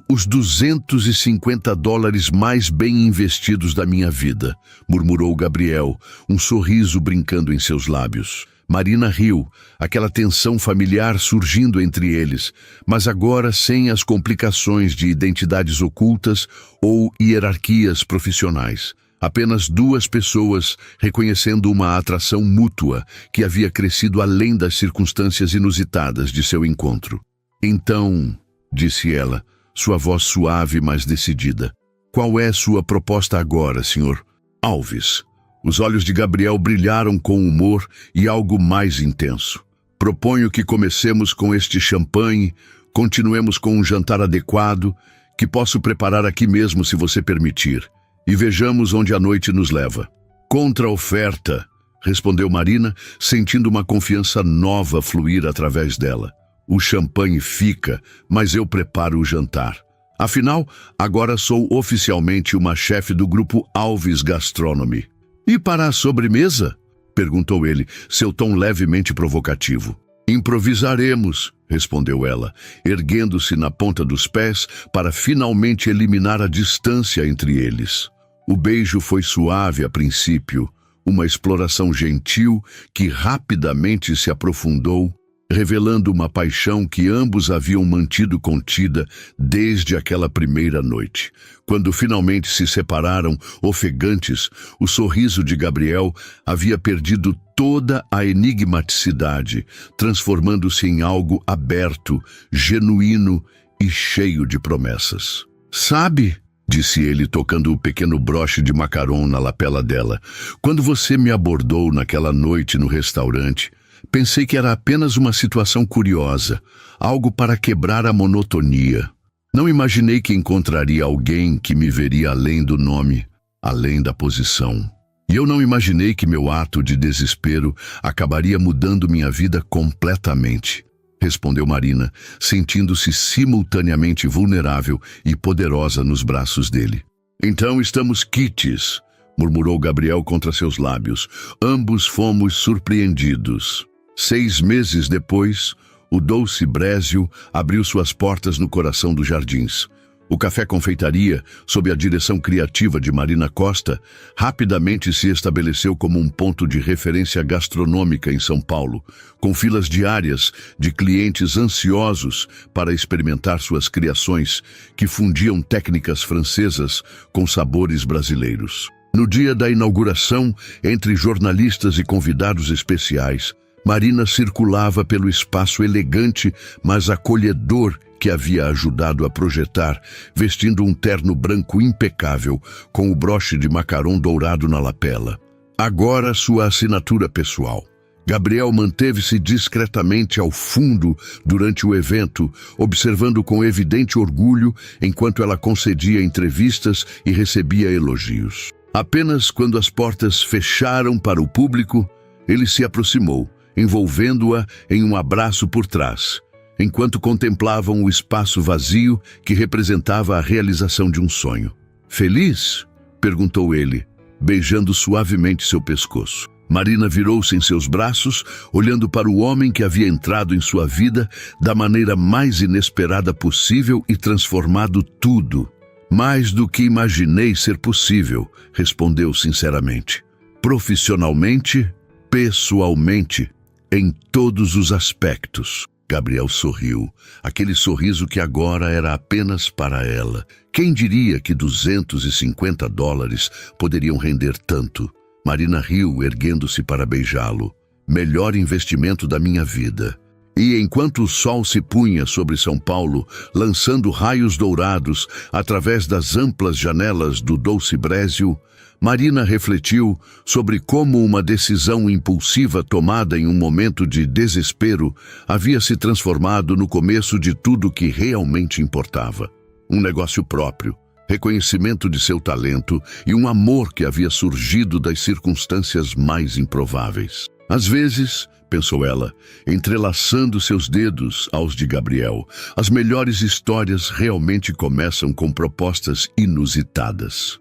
os $250 mais bem investidos da minha vida, murmurou Gabriel, um sorriso brincando em seus lábios. Marina riu, aquela tensão familiar surgindo entre eles, mas agora sem as complicações de identidades ocultas ou hierarquias profissionais. Apenas 2 pessoas reconhecendo uma atração mútua que havia crescido além das circunstâncias inusitadas de seu encontro. Então, disse ela, sua voz suave, mas decidida. Qual é sua proposta agora, Sr. Alves? Os olhos de Gabriel brilharam com humor e algo mais intenso. Proponho que comecemos com este champanhe, continuemos com um jantar adequado, que posso preparar aqui mesmo se você permitir, e vejamos onde a noite nos leva. Contra-oferta, respondeu Marina, sentindo uma confiança nova fluir através dela. O champanhe fica, mas eu preparo o jantar. Afinal, agora sou oficialmente uma chefe do grupo Alves Gastronomy. E para a sobremesa? Perguntou ele, seu tom levemente provocativo. Improvisaremos, respondeu ela, erguendo-se na ponta dos pés para finalmente eliminar a distância entre eles. O beijo foi suave a princípio, uma exploração gentil que rapidamente se aprofundou, revelando uma paixão que ambos haviam mantido contida desde aquela primeira noite. Quando finalmente se separaram, ofegantes, o sorriso de Gabriel havia perdido toda a enigmaticidade, transformando-se em algo aberto, genuíno e cheio de promessas. Sabe, disse ele tocando o pequeno broche de macaron na lapela dela, quando você me abordou naquela noite no restaurante, pensei que era apenas uma situação curiosa, algo para quebrar a monotonia. Não imaginei que encontraria alguém que me veria além do nome, além da posição. E eu não imaginei que meu ato de desespero acabaria mudando minha vida completamente, respondeu Marina, sentindo-se simultaneamente vulnerável e poderosa nos braços dele. Então estamos quites, murmurou Gabriel contra seus lábios. Ambos fomos surpreendidos. 6 meses depois, o Doce Brésio abriu suas portas no coração dos jardins. O Café Confeitaria, sob a direção criativa de Marina Costa, rapidamente se estabeleceu como um ponto de referência gastronômica em São Paulo, com filas diárias de clientes ansiosos para experimentar suas criações, que fundiam técnicas francesas com sabores brasileiros. No dia da inauguração, entre jornalistas e convidados especiais, Marina circulava pelo espaço elegante, mas acolhedor que havia ajudado a projetar, vestindo um terno branco impecável, com o broche de macaron dourado na lapela. Agora sua assinatura pessoal. Gabriel manteve-se discretamente ao fundo durante o evento, observando com evidente orgulho enquanto ela concedia entrevistas e recebia elogios. Apenas quando as portas fecharam para o público, ele se aproximou, envolvendo-a em um abraço por trás, enquanto contemplavam o espaço vazio que representava a realização de um sonho. "Feliz?" perguntou ele, beijando suavemente seu pescoço. Marina virou-se em seus braços, olhando para o homem que havia entrado em sua vida da maneira mais inesperada possível e transformado tudo. "Mais do que imaginei ser possível", respondeu sinceramente. "Profissionalmente, pessoalmente, em todos os aspectos." Gabriel sorriu, aquele sorriso que agora era apenas para ela. Quem diria que $250 poderiam render tanto? Marina riu, erguendo-se para beijá-lo. "Melhor investimento da minha vida." E enquanto o sol se punha sobre São Paulo, lançando raios dourados através das amplas janelas do Dulce Brésio, Marina refletiu sobre como uma decisão impulsiva tomada em um momento de desespero havia se transformado no começo de tudo que realmente importava. Um negócio próprio, reconhecimento de seu talento e um amor que havia surgido das circunstâncias mais improváveis. Às vezes, pensou ela, entrelaçando seus dedos aos de Gabriel, as melhores histórias realmente começam com propostas inusitadas.